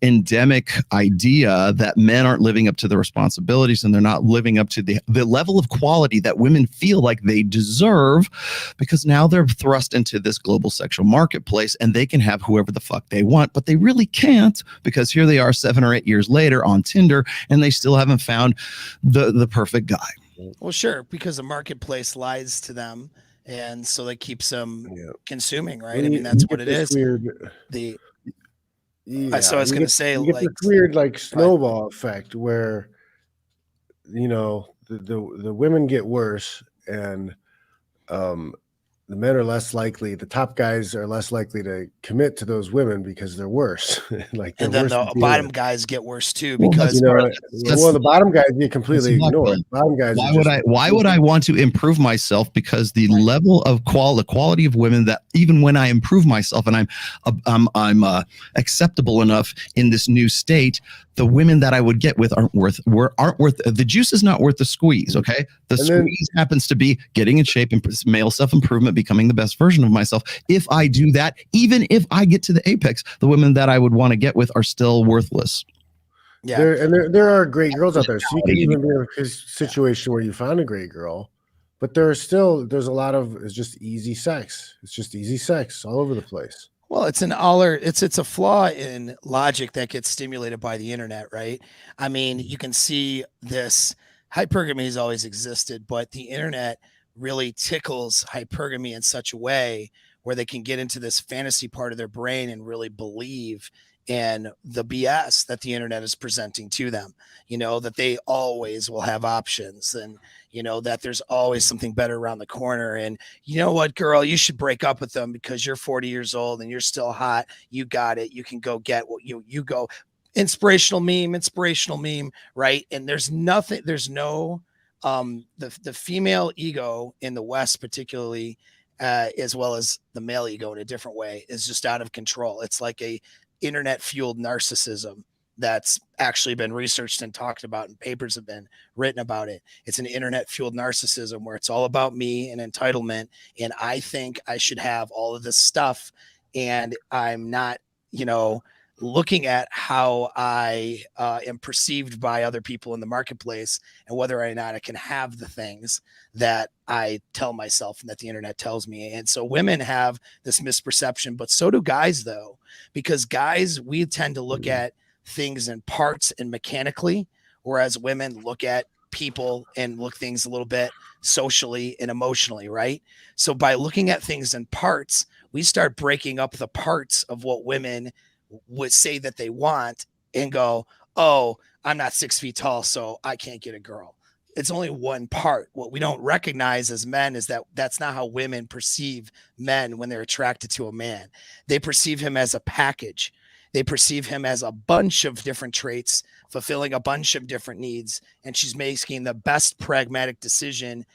endemic idea that men aren't living up to the responsibilities and they're not living up to the level of quality that women feel like they deserve, because now they're thrust into this global sexual marketplace and they can have whoever the fuck they want, but they really can't, because here they are 7 or 8 years later on Tinder and they still haven't found the perfect guy. Well, sure, because the marketplace lies to them, and so that keeps them consuming, right? I mean, that's what it is. So I was going to say, you get this weird like snowball effect where the women get worse and the men are less likely, the top guys are less likely to commit to those women because they're worse. And then the bottom guys get worse too, because the bottom guys get completely ignored. Bottom guys. Why would I want to improve myself? Because the level of the quality of women that even when I improve myself and I'm acceptable enough in this new state, the women that I would get with aren't worth the juice is not worth the squeeze. Okay. The squeeze happens to be getting in shape and male self-improvement, becoming the best version of myself. If I do that, even if I get to the apex, the women that I would want to get with are still worthless. Yeah. There are great girls out there. So you can even be in a situation where you found a great girl, But there's a lot of it's just easy sex. It's just easy sex all over the place. Well, it's a flaw in logic that gets stimulated by the internet, right? I mean, you can see this hypergamy has always existed, but the internet really tickles hypergamy in such a way where they can get into this fantasy part of their brain and really believe in the BS that the internet is presenting to them, that they always will have options, and that there's always something better around the corner. And you know what, girl, you should break up with them because you're 40 years old and you're still hot. You got it. You can go get what you go. Inspirational meme, right? And there's no the female ego in the West, particularly, as well as the male ego in a different way, is just out of control. It's like a internet fueled narcissism that's actually been researched and talked about, and papers have been written about it. It's an internet fueled narcissism where it's all about me and entitlement. And I think I should have all of this stuff. And I'm not, looking at how I am perceived by other people in the marketplace and whether or not I can have the things that I tell myself and that the internet tells me. And so women have this misperception, but so do guys, though, because guys, we tend to look at things in parts and mechanically, whereas women look at people and look things a little bit socially and emotionally, right? So by looking at things in parts, we start breaking up the parts of what women would say that they want and go, oh, I'm not 6 feet tall, so I can't get a girl. It's only one part. What we don't recognize as men is that that's not how women perceive men when they're attracted to a man. They perceive him as a package. They perceive him as a bunch of different traits, fulfilling a bunch of different needs, and she's making the best pragmatic decision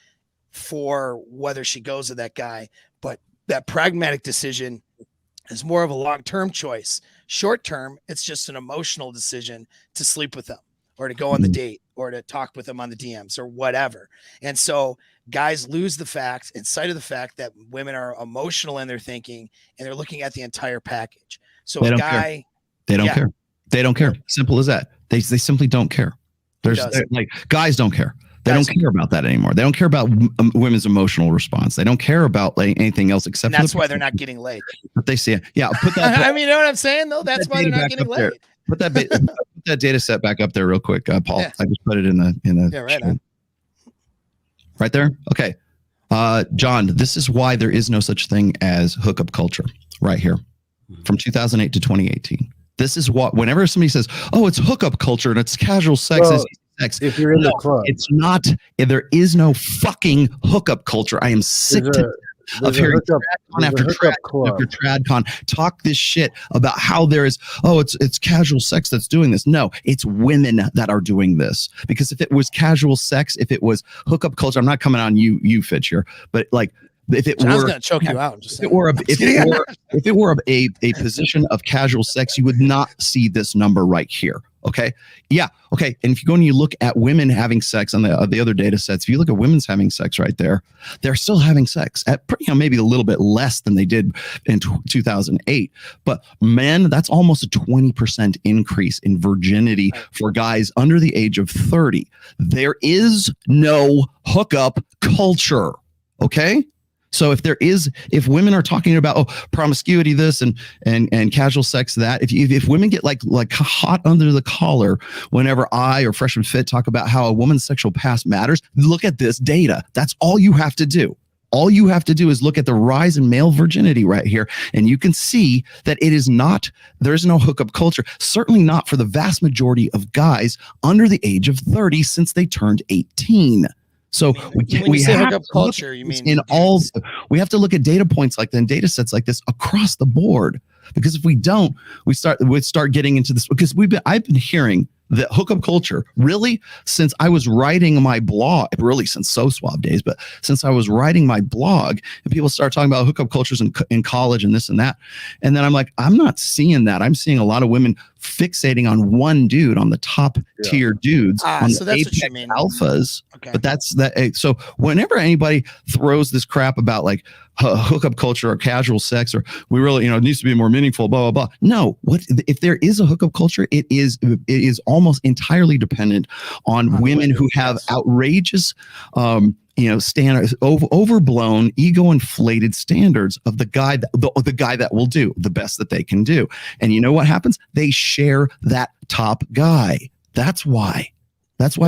for whether she goes with that guy. But that pragmatic decision is more of a long-term choice. Short-term, it's just an emotional decision to sleep with them or to go on the date or to talk with them on the DMs or whatever. And so guys lose the fact and sight of the fact that women are emotional in their thinking and they're looking at the entire package. So They a don't guy, care. They don't care. They don't care. Simple as that. They simply don't care. There's like guys don't care. They don't care about that anymore. They don't care about women's emotional response. They don't care about anything else except. And that's why they're not getting laid. But they see it. Yeah, put that. I mean, you know what I'm saying, though. That's why they're not getting laid. Put that data set back up there real quick, Paul. Yeah. I just put it in the right on. Right there. Okay, John. This is why there is no such thing as hookup culture. Right here, from 2008 to 2018. This is what. Whenever somebody says, "Oh, it's hookup culture and it's casual sex," well, sex. If you're in the club, it's not. There is no fucking hookup culture. I am sick of hearing tradcon after tradcon talk this shit about how there is. Oh, it's casual sex that's doing this. No, it's women that are doing this. Because if it was casual sex, if it was hookup culture, I'm not coming on you, Fitch here, but like. If it John's were gonna choke you out, if it were a position of casual sex, you would not see this number right here. Okay. Yeah. Okay. And if you go and you look at women having sex on the other data sets, if you look at women's having sex right there, they're still having sex at maybe a little bit less than they did in 2008. But men, that's almost a 20% increase in virginity for guys under the age of 30. There is no hookup culture. Okay. So if women are talking about promiscuity, this and casual sex, that if women get like hot under the collar whenever I or Freshman Fit talk about how a woman's sexual past matters, look at this data. That's all you have to do. All you have to do is look at the rise in male virginity right here, and you can see that there is no hookup culture. Certainly not for the vast majority of guys under the age of 30 since they turned 18. So we have hookup culture. You mean we have to look at data points like that and data sets like this across the board, because if we don't, we start getting into this, because I've been hearing that hookup culture really since I was writing my blog, really since So Suave days, but since I was writing my blog and people start talking about hookup cultures in college and this and that. And then I'm like, I'm not seeing that. I'm seeing a lot of women fixating on one dude, on the top tier dudes, on so the that's apex what you mean. alphas. Okay. But that's that. So whenever anybody throws this crap about like hookup culture or casual sex, or we really, it needs to be more meaningful, blah, blah, blah. No, if there is a hookup culture, it is almost entirely dependent on women who have outrageous standards, overblown, ego inflated standards of the guy the guy that will do the best that they can do. And you know what happens? They share that top guy. That's why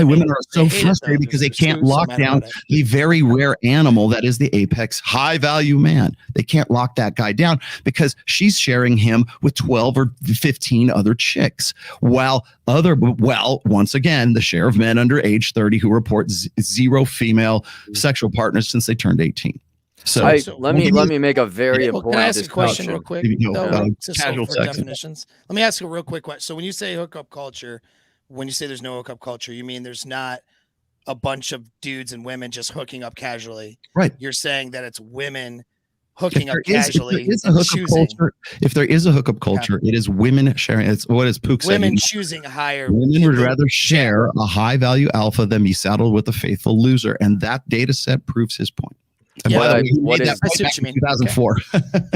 women are so frustrated, because they can't lock down the very rare animal that is the apex high value man. They can't lock that guy down because she's sharing him with 12 or 15 other chicks. While once again, the share of men under age 30 who report zero female sexual partners since they turned 18. So let me make a very important. Can I ask a question real quick? Casual for sex. definitions. Let me ask a real quick question. So when you say hookup culture, when you say there's no hookup culture, you mean there's not a bunch of dudes and women just hooking up casually, right? You're saying that it's women hooking up casually. If there is a hookup culture, it is women sharing. It's what is Pook said. Women choosing higher. Women would rather share a high value alpha than be saddled with a faithful loser, and that data set proves his point. And by the way, he made that point back in 2004.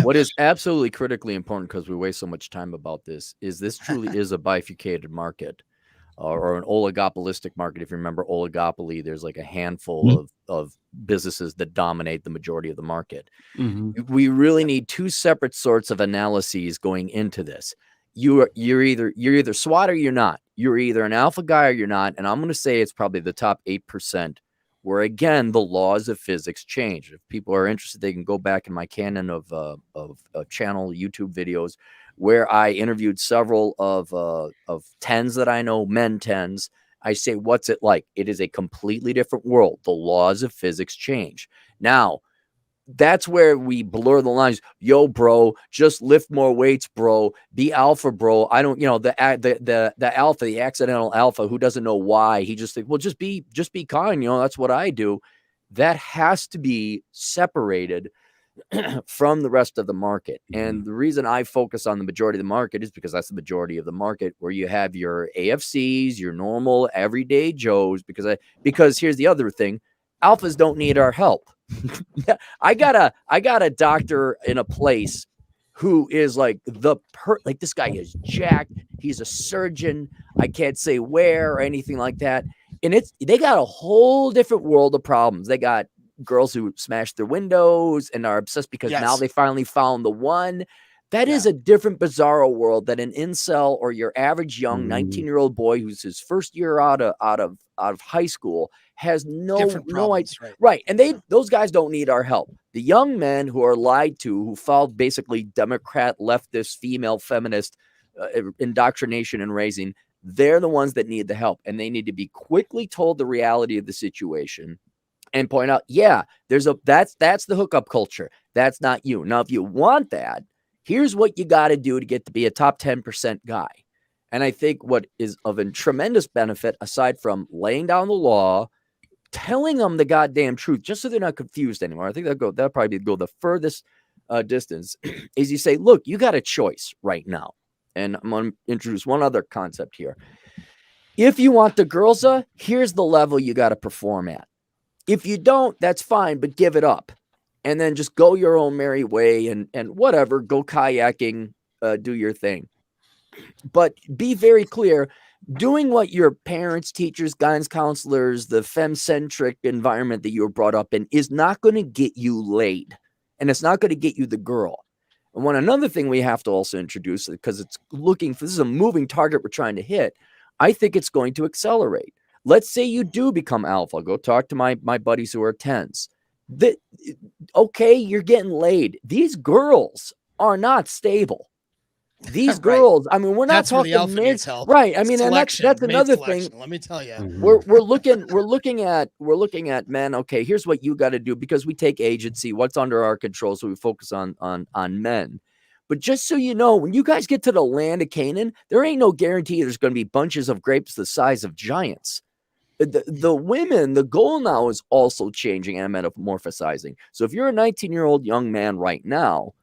What is absolutely critically important, because we waste so much time about this truly is a bifurcated market. Or an oligopolistic market. If you remember oligopoly, there's like a handful of businesses that dominate the majority of the market. We really need two separate sorts of analyses going into this. You're either SWAT or you're not. You're either an alpha guy or you're not. And I'm going to say it's probably the top 8%, where again the laws of physics change. If people are interested, they can go back in my canon of channel YouTube videos, where I interviewed several of tens that I know, men tens. I say, what's it like? It is a completely different world. The laws of physics change. Now, that's where we blur the lines. Yo, bro, just lift more weights, bro. Be alpha, bro. I don't, the alpha, the accidental alpha who doesn't know why. He just think, well, just be kind. That's what I do. That has to be separated from the rest of the market. And the reason I focus on the majority of the market is because that's the majority of the market, where you have your AFCs, your normal everyday Joes, because here's the other thing. Alphas don't need our help. I got a doctor in a place who is like this guy is jacked. He's a surgeon. I can't say where or anything like that. And they got a whole different world of problems. They got girls who smash their windows and are obsessed because now they finally found the one. That is a different bizarro world that an incel or your average young 19-year-old boy who's his first year out of high school has no idea. Right. And those guys don't need our help. The young men who are lied to, who followed basically Democrat, leftist, female, feminist indoctrination and raising, they're the ones that need the help. And they need to be quickly told the reality of the situation and point out, that's the hookup culture. That's not you. Now, if you want that, here's what you got to do to get to be a top 10% guy. And I think what is of a tremendous benefit, aside from laying down the law, telling them the goddamn truth, just so they're not confused anymore. I think that'll probably go the furthest distance, is you say, look, you got a choice right now. And I'm going to introduce one other concept here. If you want the girls, here's the level you got to perform at. If you don't, that's fine, but give it up. And then just go your own merry way and whatever, go kayaking, do your thing. But be very clear, doing what your parents, teachers, guidance counselors, the femme-centric environment that you were brought up in is not going to get you laid. And it's not going to get you the girl. And another thing we have to also introduce, because this is a moving target we're trying to hit, I think it's going to accelerate. Let's say you do become alpha. Go talk to my buddies who are 10s. Okay, you're getting laid. These girls are not stable. These girls, I mean, we're not talking mid, right? I mean, and that's another thing. Let me tell you, we're looking at men. Okay, here's what you got to do, because we take agency. What's under our control, so we focus on men. But just so you know, when you guys get to the land of Canaan, there ain't no guarantee there's going to be bunches of grapes the size of giants. The women, the goal now is also changing and metamorphosizing. So if you're a 19-year-old young man right now,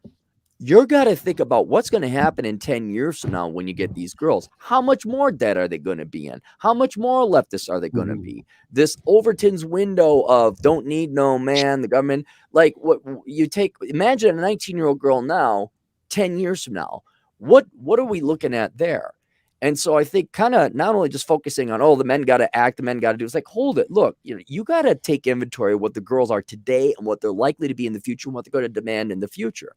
you're got to think about what's going to happen in 10 years from now when you get these girls. How much more debt are they going to be in? How much more leftists are they going to be? This Overton's window of don't need no man, the government, like what you take, imagine a 19-year-old girl now, 10 years from now, what are we looking at there? And so I think kind of not only just focusing on, oh, the men got to act, the men got to do, it's like, hold it. Look, you got to take inventory of what the girls are today and what they're likely to be in the future and what they're going to demand in the future.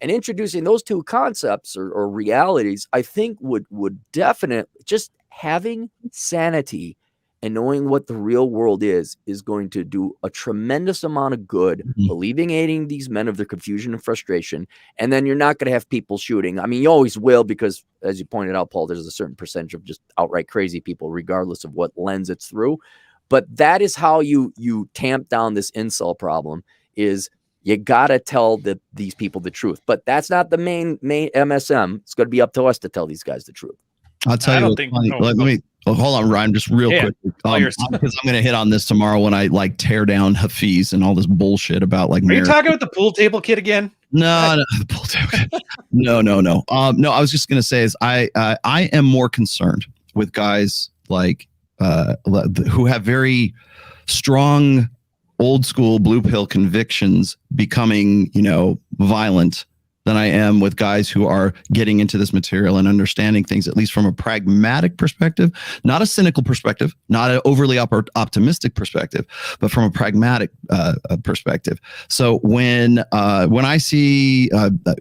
And introducing those two concepts or realities, I think would definitely, just having sanity and knowing what the real world is going to do a tremendous amount of good, alleviating these men of their confusion and frustration. And then you're not going to have people shooting. I mean, you always will, because as you pointed out, Paul, there's a certain percentage of just outright crazy people, regardless of what lens it's through. But that is how you tamp down this incel problem, is you got to tell these people the truth. But that's not the main MSM. It's going to be up to us to tell these guys the truth. I'll tell you what's funny. Let me hold on, Ryan, just real quick. Because I'm going to hit on this tomorrow when I like tear down Hafiz and all this bullshit about like. Are you talking about the pool table kid again? No, the pool table kid. No. No, I was just going to say is I am more concerned with guys like who have very strong old school blue pill convictions becoming, violent, than I am with guys who are getting into this material and understanding things, at least from a pragmatic perspective, not a cynical perspective, not an overly optimistic perspective, but from a pragmatic perspective. So when I see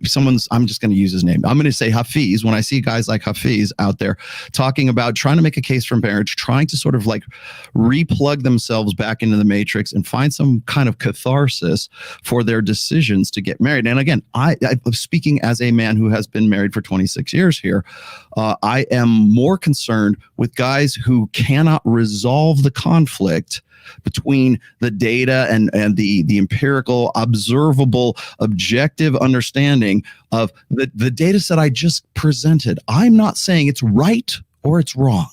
someone's, I'm just going to use his name, I'm going to say Hafiz. When I see guys like Hafiz out there talking about trying to make a case for marriage, trying to sort of like replug themselves back into the matrix and find some kind of catharsis for their decisions to get married. And again, I speaking as a man who has been married for 26 years here, I am more concerned with guys who cannot resolve the conflict between the data and the empirical, observable, objective understanding of the data set I just presented. I'm not saying it's right or it's wrong.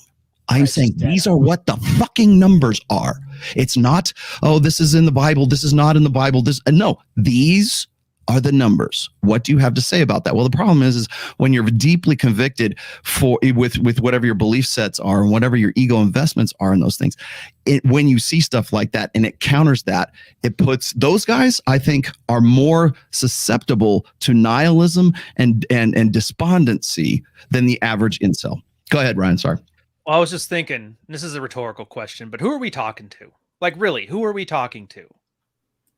I'm saying these are what the fucking numbers are. It's not, oh, this is in the Bible, this is not in the Bible. No, these are the numbers. What do you have to say about that? Well, the problem is when you're deeply convicted with whatever your belief sets are and whatever your ego investments are in those things, when you see stuff like that and it counters that, it puts those guys, I think, are more susceptible to nihilism and despondency than the average incel. Go ahead, Ryan. Sorry. Well, I was just thinking, this is a rhetorical question, but who are we talking to? Like, really, who are we talking to?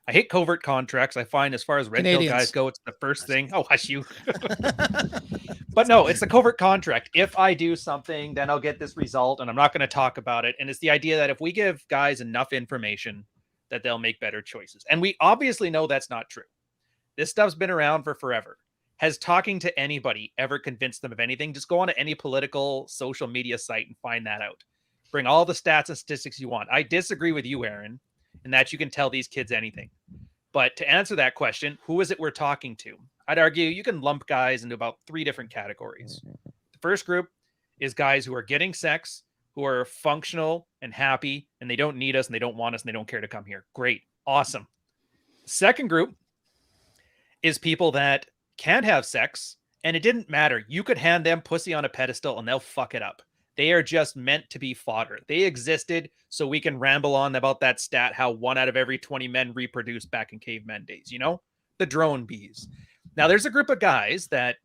I hate covert contracts. I find as far as red pill guys go, it's the first thing. Oh, hush you. But no, it's the covert contract. If I do something, then I'll get this result, and I'm not going to talk about it. And it's the idea that if we give guys enough information, that they'll make better choices. And we obviously know that's not true. This stuff's been around for forever. Has talking to anybody ever convinced them of anything? Just go on to any political social media site and find that out. Bring all the stats and statistics you want. I disagree with you, Aaron, in that you can tell these kids anything. But to answer that question, who is it we're talking to? I'd argue you can lump guys into about 3 different categories. The first group is guys who are getting sex, who are functional and happy, and they don't need us and they don't want us and they don't care to come here. Great. Awesome. The second group is people that can't have sex, and it didn't matter. You could hand them pussy on a pedestal and they'll fuck it up. They are just meant to be fodder. They existed so we can ramble on about that stat, how 1 out of every 20 men reproduced back in caveman days, the drone bees. Now, there's a group of guys that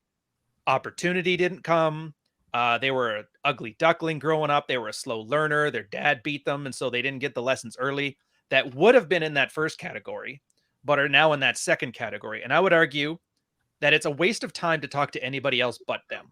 opportunity didn't come. They were an ugly duckling growing up. They were a slow learner. Their dad beat them, and so they didn't get the lessons early. That would have been in that first category, but are now in that second category. And I would argue that it's a waste of time to talk to anybody else but them.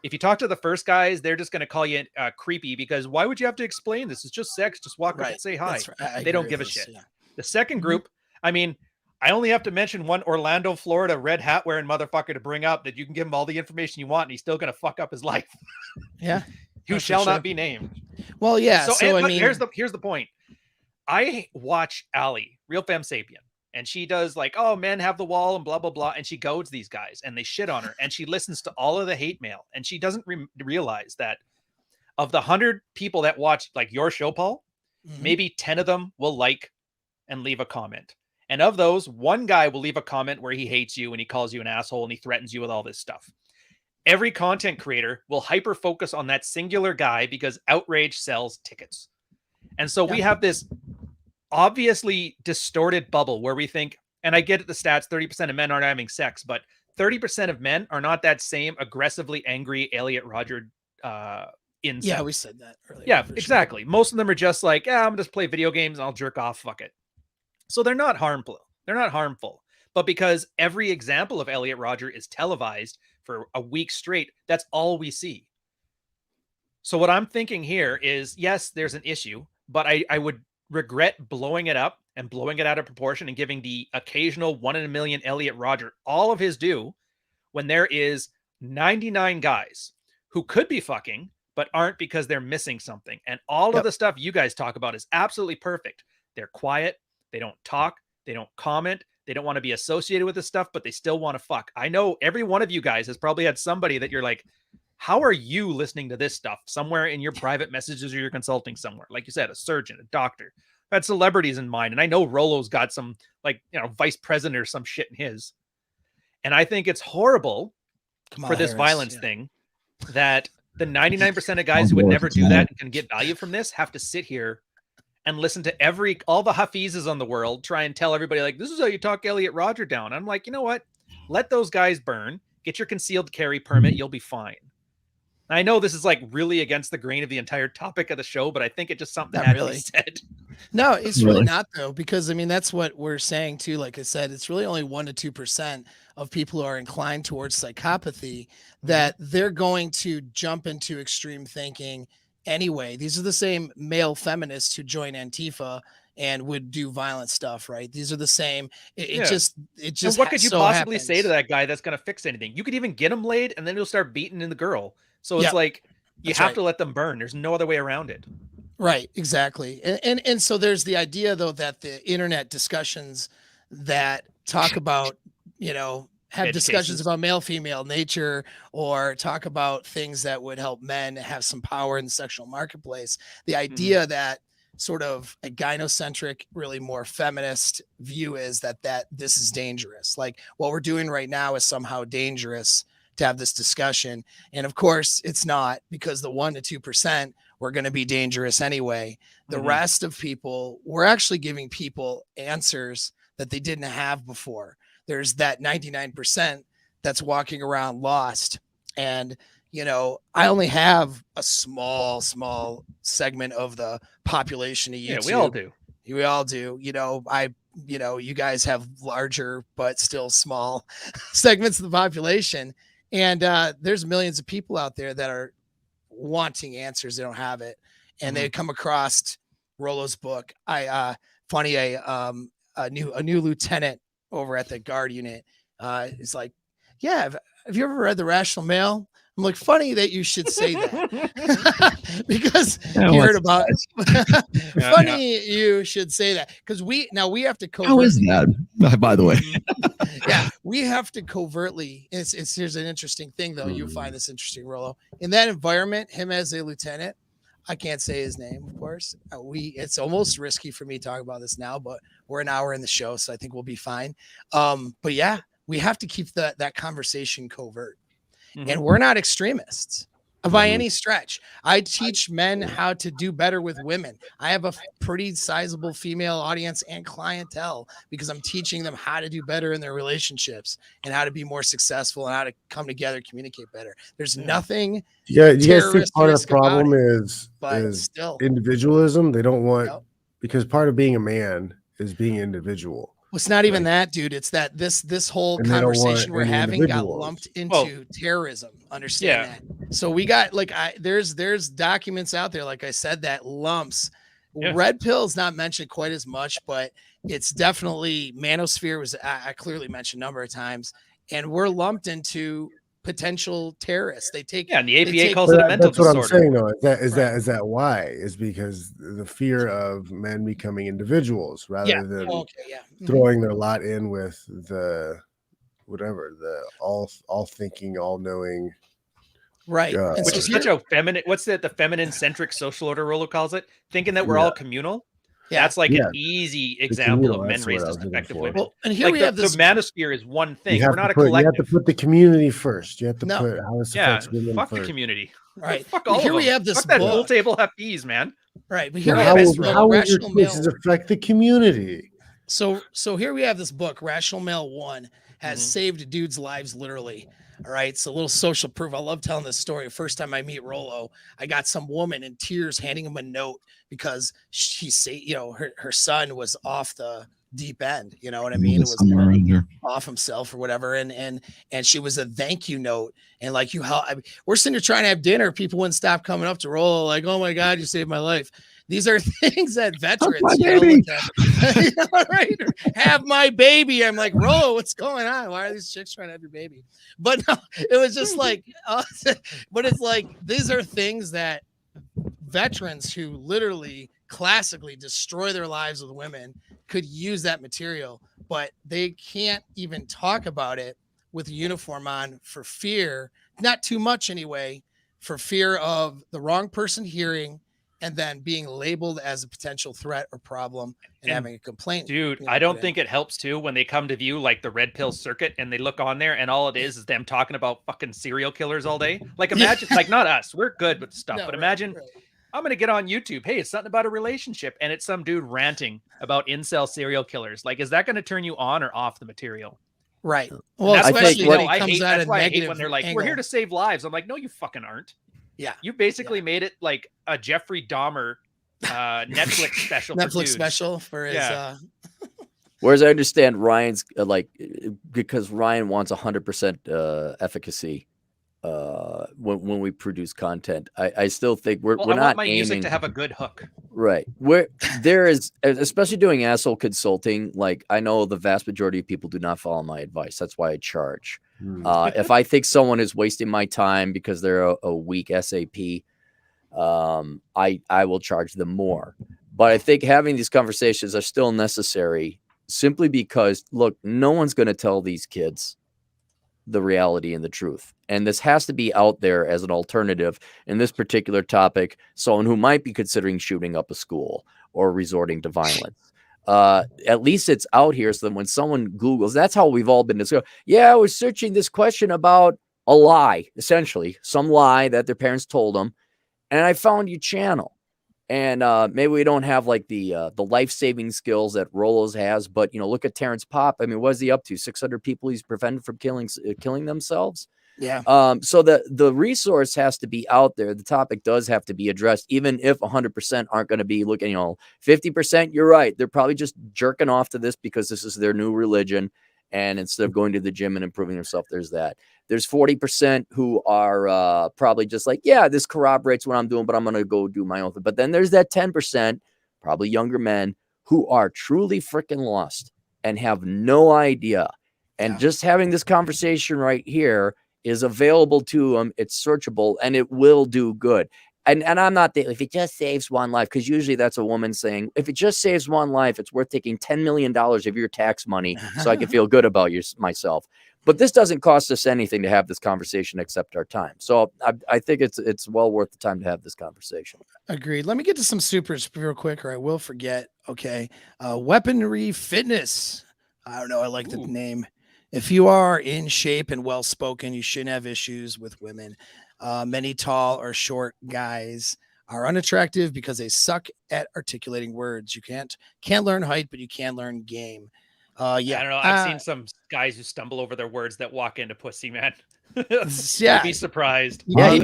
If you talk to the first guys, they're just going to call you creepy because why would you have to explain this? It's just sex. Just walk up and say hi. Right. They don't give a shit. Yeah. The second group, I mean, I only have to mention one Orlando, Florida red hat wearing motherfucker to bring up that you can give him all the information you want and he's still going to fuck up his life. Yeah. Who shall not be named. Well, yeah. So I mean, here's the point. I watch Allie, Real Femme Sapien. And she does like, oh, men have the wall and blah, blah, blah. And she goads these guys and they shit on her. And she listens to all of the hate mail. And she doesn't realize that of the 100 people that watch like your show, Paul, maybe 10 of them will like and leave a comment. And of those, one guy will leave a comment where he hates you and he calls you an asshole and he threatens you with all this stuff. Every content creator will hyper focus on that singular guy because outrage sells tickets. And so we have this obviously distorted bubble where we think, and I get at the stats, 30% of men aren't having sex, but 30% of men are not that same aggressively angry Elliot incels. Yeah, we said that earlier. Yeah, for exactly. Sure. Most of them are just like, yeah, I'm just play video games and I'll jerk off. Fuck it. So they're not harmful. They're not harmful. But because every example of Elliot Rodger is televised for a week straight, that's all we see. So what I'm thinking here is, yes, there's an issue, but I would regret blowing it up and blowing it out of proportion and giving the occasional 1 in a million Elliot Rodger all of his due when there is 99 guys who could be fucking but aren't because they're missing something. And all of the stuff you guys talk about is absolutely perfect. They're quiet. They don't talk. They don't comment. They don't want to be associated with this stuff, but they still want to fuck. I know every one of you guys has probably had somebody that you're like, how are you listening to this stuff somewhere in your private messages or you're consulting somewhere? Like you said, a surgeon, a doctor. I've had celebrities in mind. And I know Rolo's got some, like, vice president or some shit in his. And I think it's horrible for this violence thing that the 99% of guys who would never do that and can get value from this have to sit here and listen to all the Hafizes on the world try and tell everybody, like, this is how you talk Elliot Rodger down. I'm like, you know what? Let those guys burn. Get your concealed carry permit. You'll be fine. I know this is like really against the grain of the entire topic of the show, but I think it just something that had to be said. No, it's really not though, because I mean, that's what we're saying too. Like I said, it's really only 1 to 2% of people who are inclined towards psychopathy that they're going to jump into extreme thinking anyway. These are the same male feminists who join Antifa and would do violent stuff, right? These are the same. It just. And what could you possibly say to that guy that's going to fix anything? You could even get him laid, and then he'll start beating in the girl. So it's like you have to let them burn. There's no other way around it. Right, exactly. And so there's the idea though that the internet discussions that talk about, have discussions about male female nature or talk about things that would help men have some power in the sexual marketplace. The idea that sort of a gynocentric, really more feminist view is that this is dangerous. Like what we're doing right now is somehow dangerous to have this discussion. And of course it's not, because the 1 to 2% we're going to be dangerous anyway. The rest of people, we're actually giving people answers that they didn't have before. There's that 99% that's walking around lost. And, I only have a small segment of the population of YouTube. Yeah, we all do. We all do. You guys have larger, but still small segments of the population. And there's millions of people out there that are wanting answers. They don't have it. And they come across Rolo's book. A new lieutenant over at the guard unit is like, yeah, have you ever read The Rational Male? I'm like, funny that you should say that because you heard about it. Funny you should say that because we have to covertly. How is that, by the way? Yeah, we have to covertly. Here's an interesting thing though. You'll find this interesting, Rolo. In that environment, him as a lieutenant, I can't say his name, of course. It's almost risky for me to talk about this now, but we're an hour in the show, so I think we'll be fine. But yeah, we have to keep that conversation covert. And we're not extremists by any stretch. I teach men how to do better with women. I have a pretty sizable female audience and clientele because I'm teaching them how to do better in their relationships and how to be more successful and how to come together, communicate better. There's nothing. Yeah, you guys think part of the problem is still individualism? They don't want because part of being a man is being individual. Well, it's not even that, dude. It's that this whole conversation we're having got lumped into terrorism. Understand that? So we got there's documents out there, like I said, that lumps. Red pill is not mentioned quite as much, but it's definitely manosphere was I clearly mentioned a number of times, and we're lumped into potential terrorists. They take and the APA calls it a mental disorder. That's what I'm saying though. Is that why? Is because the fear of men becoming individuals rather than throwing their lot in with the all thinking, all knowing. Right. Which is such a feminine, the feminine centric social order Rolo calls it, thinking that we're all communal. Yeah, that's like an easy example of men raised as effective women. Well, and here we have this. The manosphere is one thing. We're not a collective. You have to put the community first. You have to put how this affects women fuck first. The community. Right. Fuck all here of them. we have this. Fuck that whole table have peas, man. Right. But here how will your choices affect the community? So here we have this book, Rational Male 1, has saved dudes' lives literally. All right. So a little social proof. I love telling this story. First time I meet Rollo, I got some woman in tears handing him a note because she say, her son was off the deep end. You know what I mean? It was off himself or whatever. And she was a thank you note. And like we're sitting here trying to have dinner. People wouldn't stop coming up to Rollo like, oh my God, you saved my life. These are things that veterans, right? Have my baby. I'm like, Rollo, what's going on? Why are these chicks trying to have your baby? But no, it was just like, but it's like, these are things that veterans who literally classically destroy their lives with women could use that material, but they can't even talk about it with a uniform on for fear, not too much anyway, for fear of the wrong person hearing and then being labeled as a potential threat or problem and having a complaint. Dude, I don't think it helps too when they come to view like the red pill circuit and they look on there and all it is them talking about fucking serial killers all day. Like imagine, like not us, we're good with stuff, but imagine I'm going to get on YouTube. Hey, it's something about a relationship and it's some dude ranting about incel serial killers. Like, is that going to turn you on or off the material? Right. Well, that's especially when it comes out of I negative hate when they're like, we're here to save lives. I'm like, no, you fucking aren't. Yeah. You basically made it like a Jeffrey Dahmer Netflix special. Special for his Whereas I understand Ryan's because Ryan wants 100% efficacy when we produce content. I still think we're not want my aiming music to have a good hook. Right. Where there is, especially doing asshole consulting, like I know the vast majority of people do not follow my advice. That's why I charge. If I think someone is wasting my time because they're a weak SAP, I will charge them more. But I think having these conversations are still necessary simply because, look, no one's going to tell these kids the reality and the truth. And this has to be out there as an alternative in this particular topic. Someone who might be considering shooting up a school or resorting to violence. At least it's out here so that when someone Googles, that's how we've all been discussing. Yeah, I was searching this question about a lie, essentially, some lie that their parents told them. And I found your channel. And maybe we don't have like the life-saving skills that Rollo's has, but look at Terrence Popp. I mean, what is he up to? 600 people he's prevented from killing themselves. Yeah. So the resource has to be out there. The topic does have to be addressed, even if 100% aren't going to be looking. 50%. You're right. They're probably just jerking off to this because this is their new religion. And instead of going to the gym and improving themselves, there's that. There's 40% who are probably just like, yeah, this corroborates what I'm doing, but I'm going to go do my own thing. But then there's that 10%, probably younger men, who are truly freaking lost and have no idea. And just having this conversation right here is available to them. It's searchable and it will do good. And I'm not if it just saves one life, because usually that's a woman saying, if it just saves one life, it's worth taking $10 million of your tax money so I can feel good about myself. But this doesn't cost us anything to have this conversation except our time. So I think it's well worth the time to have this conversation. Agreed. Let me get to some supers real quick or I will forget. Okay. Weaponry Fitness. I don't know. I like the name. If you are in shape and well-spoken, you shouldn't have issues with women. Many tall or short guys are unattractive because they suck at articulating words. You can't learn height, but you can learn game. I don't know. I've seen some guys who stumble over their words that walk into pussy, man. Yeah, be surprised. Yeah,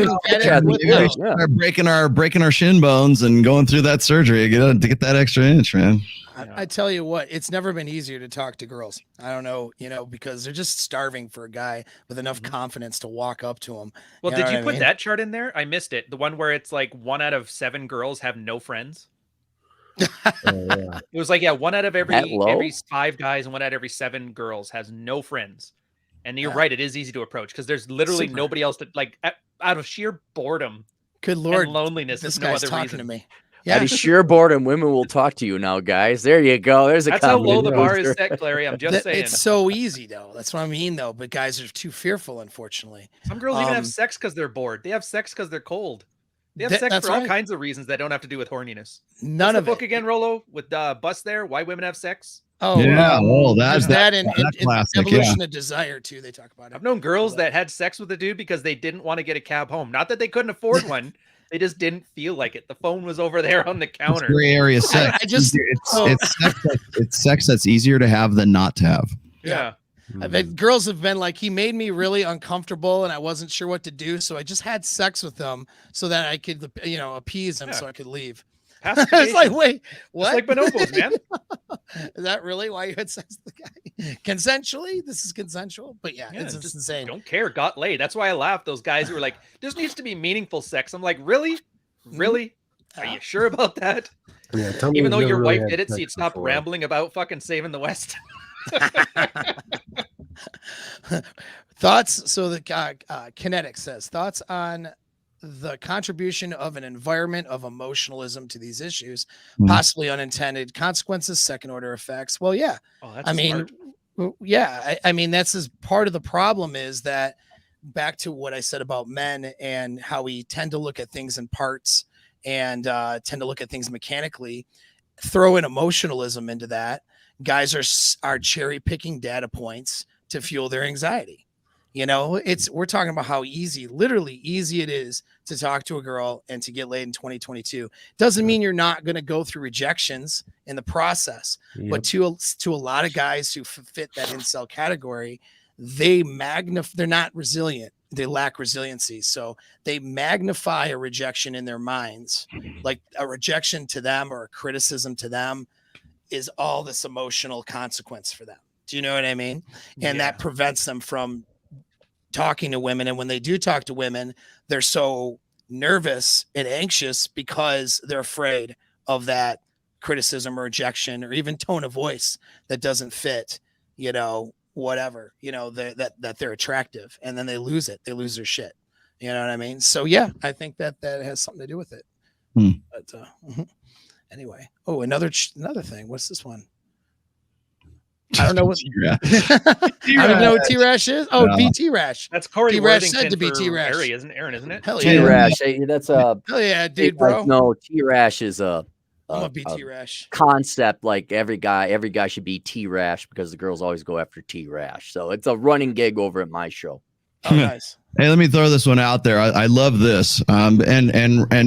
breaking our shin bones and going through that surgery to get that extra inch, man. I tell you what, it's never been easier to talk to girls. I don't know, because they're just starving for a guy with enough confidence to walk up to him. Well, did you put that chart in there? I missed it. The one where it's like 1 out of 7 girls have no friends. It was like, 1 out of every 5 guys and 1 out of every 7 girls has no friends. And you're right, it is easy to approach because there's literally nobody else that out of sheer boredom. Good Lord, and loneliness. This guy's no other talking reason to me. Yeah. Out of sheer boredom, women will talk to you now, guys. There you go. There's a That's how low the bar is set, Clary. I'm just saying. It's so easy, though. That's what I mean, though. But guys are too fearful, unfortunately. Some girls even have sex because they're bored. They have sex because they're cold. They have sex for all kinds of reasons that don't have to do with horniness. None of the book again, Rollo, with Bus there. Why women have sex? Oh yeah, that's that and evolution of desire too. They talk about it. I've known girls that had sex with a dude because they didn't want to get a cab home. Not that they couldn't afford one. They just didn't feel like it. The phone was over there on the counter. It's gray area sex. It's sex that's easier to have than not to have. Yeah. I bet girls have been like, he made me really uncomfortable and I wasn't sure what to do. So I just had sex with him so that I could, appease him so I could leave. It's like, wait, what? Just like bonobos, man. Is that really why you had sex with the guy? Consensually? This is consensual? But yeah, it's just insane. Don't care. Got laid. That's why I laughed. Those guys who were like, this needs to be meaningful sex. I'm like, really? Really? Are you sure about that? Yeah, even though your wife did it, so you'd stop rambling about fucking saving the West. Thoughts. So the Kinetic says, thoughts on the contribution of an environment of emotionalism to these issues, possibly unintended consequences, second order effects. Well, yeah. I mean, that's as part of the problem is that back to what I said about men and how we tend to look at things in parts and tend to look at things mechanically, throw in emotionalism into that. Guys are cherry picking data points to fuel their anxiety. We're talking about how literally easy it is to talk to a girl and to get laid in 2022. Doesn't mean you're not going to go through rejections in the process, but to a lot of guys who fit that incel category, they're not resilient. They lack resiliency. So they magnify a rejection in their minds, like a rejection to them or a criticism to them is all this emotional consequence for them. Do you know what I mean? And that prevents them from talking to women. And when they do talk to women, they're so nervous and anxious because they're afraid of that criticism or rejection or even tone of voice that doesn't fit, whatever, that they're attractive, and then they lose it. They lose their shit. You know what I mean? So yeah, I think that has something to do with it. But anyway, another thing. What's this one? I don't know what I don't know what T-Rash is. Oh, BT Rash. That's Corey T-Rash Worthington said to be for T-Rash. Harry, isn't it? Hell yeah. T-Rash. That's a hell yeah, dude, bro. No, T-Rash is I'm a BT Rash concept. Like every guy should be T-Rash because the girls always go after T-Rash. So it's a running gig over at my show. Oh, nice. Hey, let me throw this one out there. I love this. And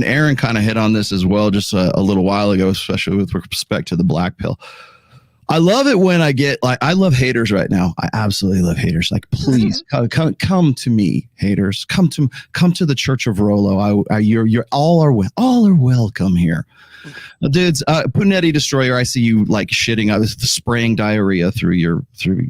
Aaron kind of hit on this as well just a little while ago, especially with respect to the black pill. I love it when I get I love haters right now. I absolutely love haters. Like, please come to me, haters. Come to the Church of Rollo. You're all are welcome here, dudes. Punetti Destroyer. I see you like shitting. I was spraying diarrhea through your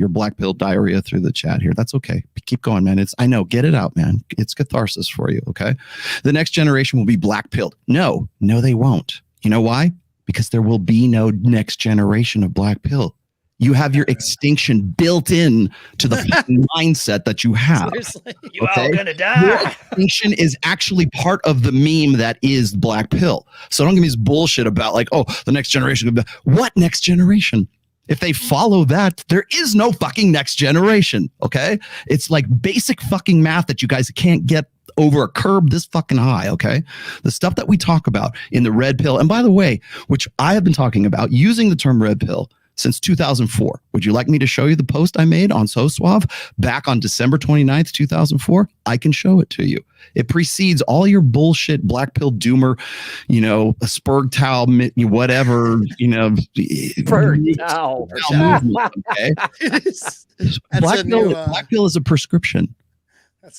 black pill diarrhea through the chat here. That's okay. Keep going, man. I know. Get it out, man. It's catharsis for you. Okay. The next generation will be black pilled. No, they won't. You know why? Because there will be no next generation of black pill. You have your extinction built in to the mindset that you have. Seriously? You all gonna die. Your extinction is actually part of the meme that is black pill. So don't give me this bullshit about the next generation. What next generation? If they follow that, there is no fucking next generation. Okay. It's like basic fucking math that you guys can't get over a curb this fucking high. Okay. The stuff that we talk about in the red pill. And by the way, which I have been talking about using the term red pill since 2004. Would you like me to show you the post I made on So Suave back on December 29th, 2004? I can show it to you. It precedes all your bullshit black pill doomer, a Spurg towel, whatever, Spurg towel. Okay. Black pill is a prescription.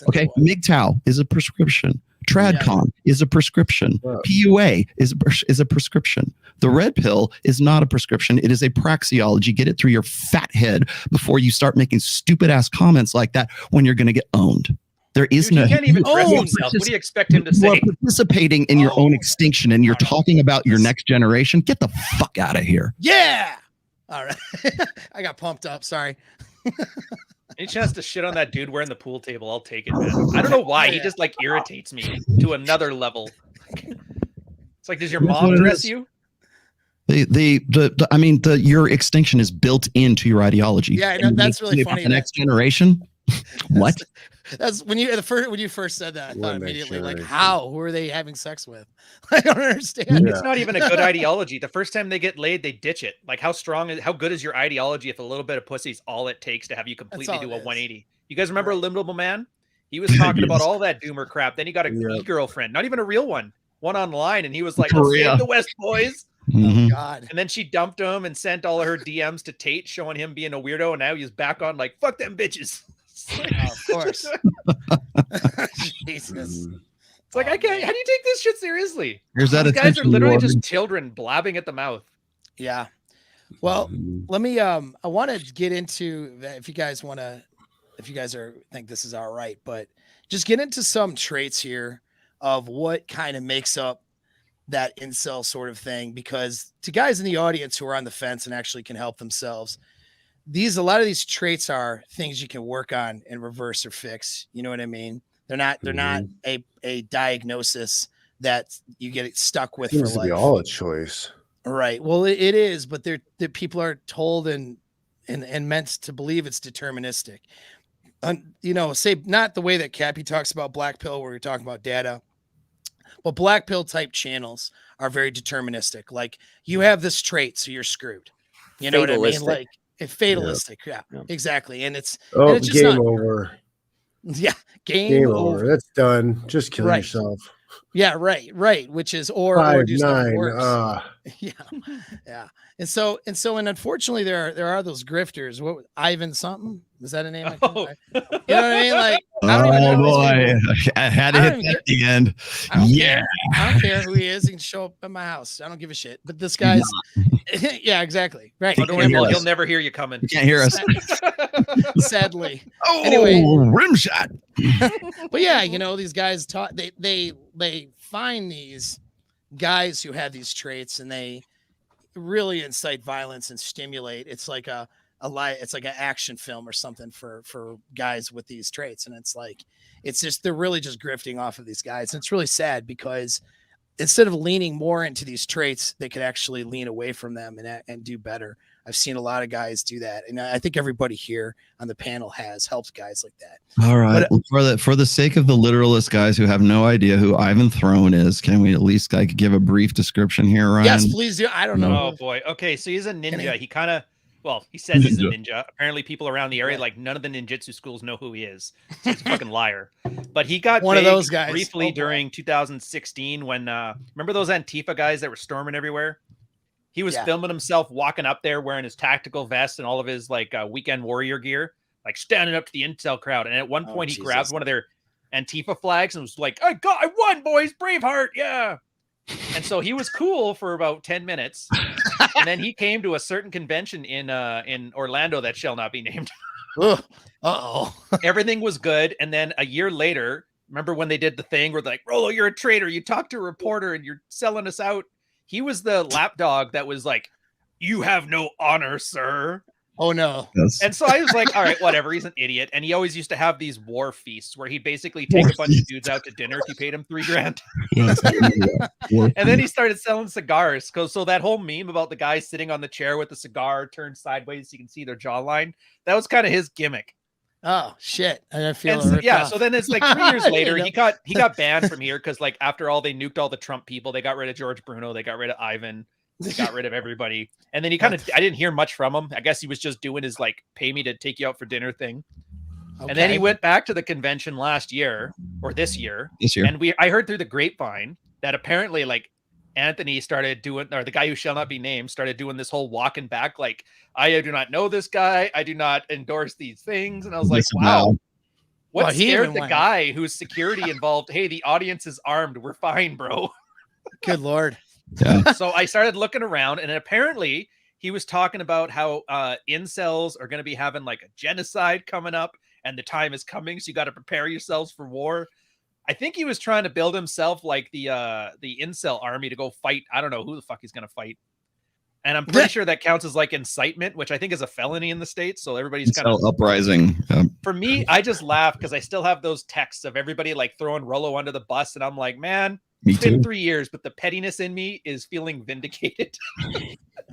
Okay, MGTOW is a prescription. TradCon is a prescription. PUA is a prescription. The red pill is not a prescription. It is a praxeology. Get it through your fat head before you start making stupid ass comments like that when you're going to get owned. There is no. He can't even dress himself. What do you expect him to say? You're participating in your own extinction, and you're talking about your next generation. Get the fuck out of here. Yeah. All right. I got pumped up. Sorry. Any chance to shit on that dude wearing the pool table? I'll take it, man. I don't know why. He just irritates me to another level. It's like, does your mom dress you? Your extinction is built into your ideology. Yeah, I know, that's really funny. The next generation. What? That's when you first said that. I thought immediately, how? Who are they having sex with? I don't understand. Yeah. It's not even a good ideology. The first time they get laid, they ditch it. Like, how good is your ideology if a little bit of pussy is all it takes to have you completely do a 180? You guys remember Limitable Man? He was talking about all that doomer crap. Then he got a girlfriend, not even a real one online, and he was like, "Save the West, boys." Mhm. Oh God. And then she dumped him and sent all of her DMs to Tate, showing him being a weirdo. And now he's back on like, fuck them bitches. It's like, Oh, of course. Jesus. Mhm. it's like, Oh, I can't. man. How do you take this shit seriously? Here's that These guys are attention literally whore. just children blabbing at the mouth. Yeah. Well, Mhm. let me I want to get into that if you guys think this is all right, but just get into some traits here of what kind of makes up that incel sort of thing, because to guys in the audience who are on the fence and actually can help themselves, a lot of these traits are things you can work on and reverse or fix. You know what I mean? They're not a diagnosis that you get stuck with for Seems to be life. all a choice. Right. Well, it is, but the people are told and meant to believe it's deterministic. Say not the way that Cappy talks about black pill, where you're talking about data, but black pill type channels are very deterministic. Like, you have this trait, so you're screwed. You know what I mean? Fatalistic. Like, fatalistic. Yeah, Yeah. exactly. And it's just game not, over. yeah, Game over. That's done. Just kill Right. yourself. Yeah, right. Which is or 5, do something 9. worse. Yeah. And unfortunately there are those grifters. What, Ivan something? Was that a name? Oh. You know what I mean? Like, I don't even Oh know these boy, people. I had to I hit don't that even at the end. I don't Yeah, care. I don't care who he is. He can show up at my house. I don't give a shit. But this guy's yeah, exactly. Right. Oh, don't worry, hear Paul. He'll us. never hear you coming. you can't hear us. Sadly. Oh, Anyway. rim shot. But yeah, these guys they find these guys who have these traits, and they really incite violence and stimulate. It's like it's like an action film or something for guys with these traits. And they're really just grifting off of these guys. And it's really sad, because instead of leaning more into these traits, they could actually lean away from them and do better. I've seen a lot of guys do that. And I think everybody here on the panel has helped guys like that. All right. But, for the sake of the literalist guys who have no idea who Ivan Throne is, can we at least give a brief description here, Ryan? yes, please do. I don't know. Oh boy. Okay, so he's a ninja. He kind of, he says he's a ninja. Apparently, people around the area, like none of the ninjutsu schools, know who he is. So he's a fucking liar. But he got one of big those guys briefly during 2016 when remember those Antifa guys that were storming everywhere? He was filming himself walking up there wearing his tactical vest and all of his weekend warrior gear, like standing up to the incel crowd. And at one point, he grabbed one of their Antifa flags and was like, I won, boys, Braveheart, yeah. And so he was cool for about 10 minutes. And then he came to a certain convention in Orlando that shall not be named. Uh-oh. Everything was good. And then a year later, remember when they did the thing where they're like, Rolo, you're a traitor. You talked to a reporter and you're selling us out. He was the lapdog that was like, you have no honor, sir. Oh, no. Yes. And so I was like, all right, whatever. He's an idiot. And he always used to have these war feasts where he'd basically take a bunch of dudes out to dinner if you paid him $3,000. And then he started selling cigars. So that whole meme about the guy sitting on the chair with the cigar turned sideways so you can see their jawline, that was kind of his gimmick. Oh shit! I feel so then it's like 3 years later, he got banned from here because after all, they nuked all the Trump people. They got rid of George Bruno. They got rid of Ivan. They got rid of everybody. And then I didn't hear much from him. I guess he was just doing his pay me to take you out for dinner thing. Okay. And then he went back to the convention last year or this year. And I heard through the grapevine that apparently Anthony started doing, or the guy who shall not be named started doing this whole walking back. I do not know this guy. I do not endorse these things. And I was like, wow. What scared the guy whose security involved? Hey, the audience is armed. We're fine, bro. Good Lord. Yeah. So I started looking around, and apparently he was talking about how incels are going to be having a genocide coming up, and the time is coming. So you got to prepare yourselves for war. I think he was trying to build himself the incel army to go fight. I don't know who the fuck he's going to fight. And I'm pretty sure that counts as incitement, which I think is a felony in the States. So everybody's kind of uprising. For me, I just laugh because I still have those texts of everybody throwing Rollo under the bus. And I'm like, man, it's been 3 years, but the pettiness in me is feeling vindicated.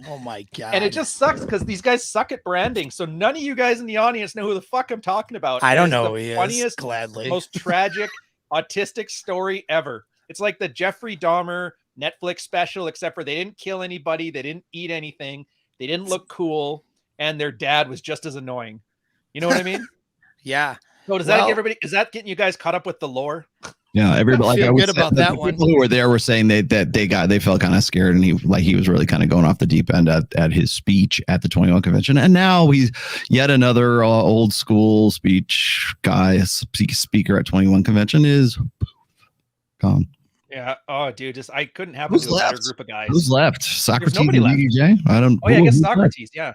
Oh my God. And it just sucks because these guys suck at branding. So none of you guys in the audience know who the fuck I'm talking about. I don't know who he is. Funniest, gladly. Most tragic autistic story ever. It's like the Jeffrey Dahmer Netflix special, except for they didn't kill anybody, they didn't eat anything, they didn't look cool, and their dad was just as annoying. You know what I mean? Yeah. So is that getting you guys caught up with the lore? Yeah, everybody feel good about that one. People who were there were saying they felt kind of scared, and he was really kind of going off the deep end at his speech at the 21 convention. And now he's yet another old school speech guy, speaker at 21 convention is gone. Yeah. Oh, dude, I couldn't happen to a better group of guys. Who's left? Socrates and nobody left. DDJ? I don't. Oh yeah, I guess Socrates. Yeah.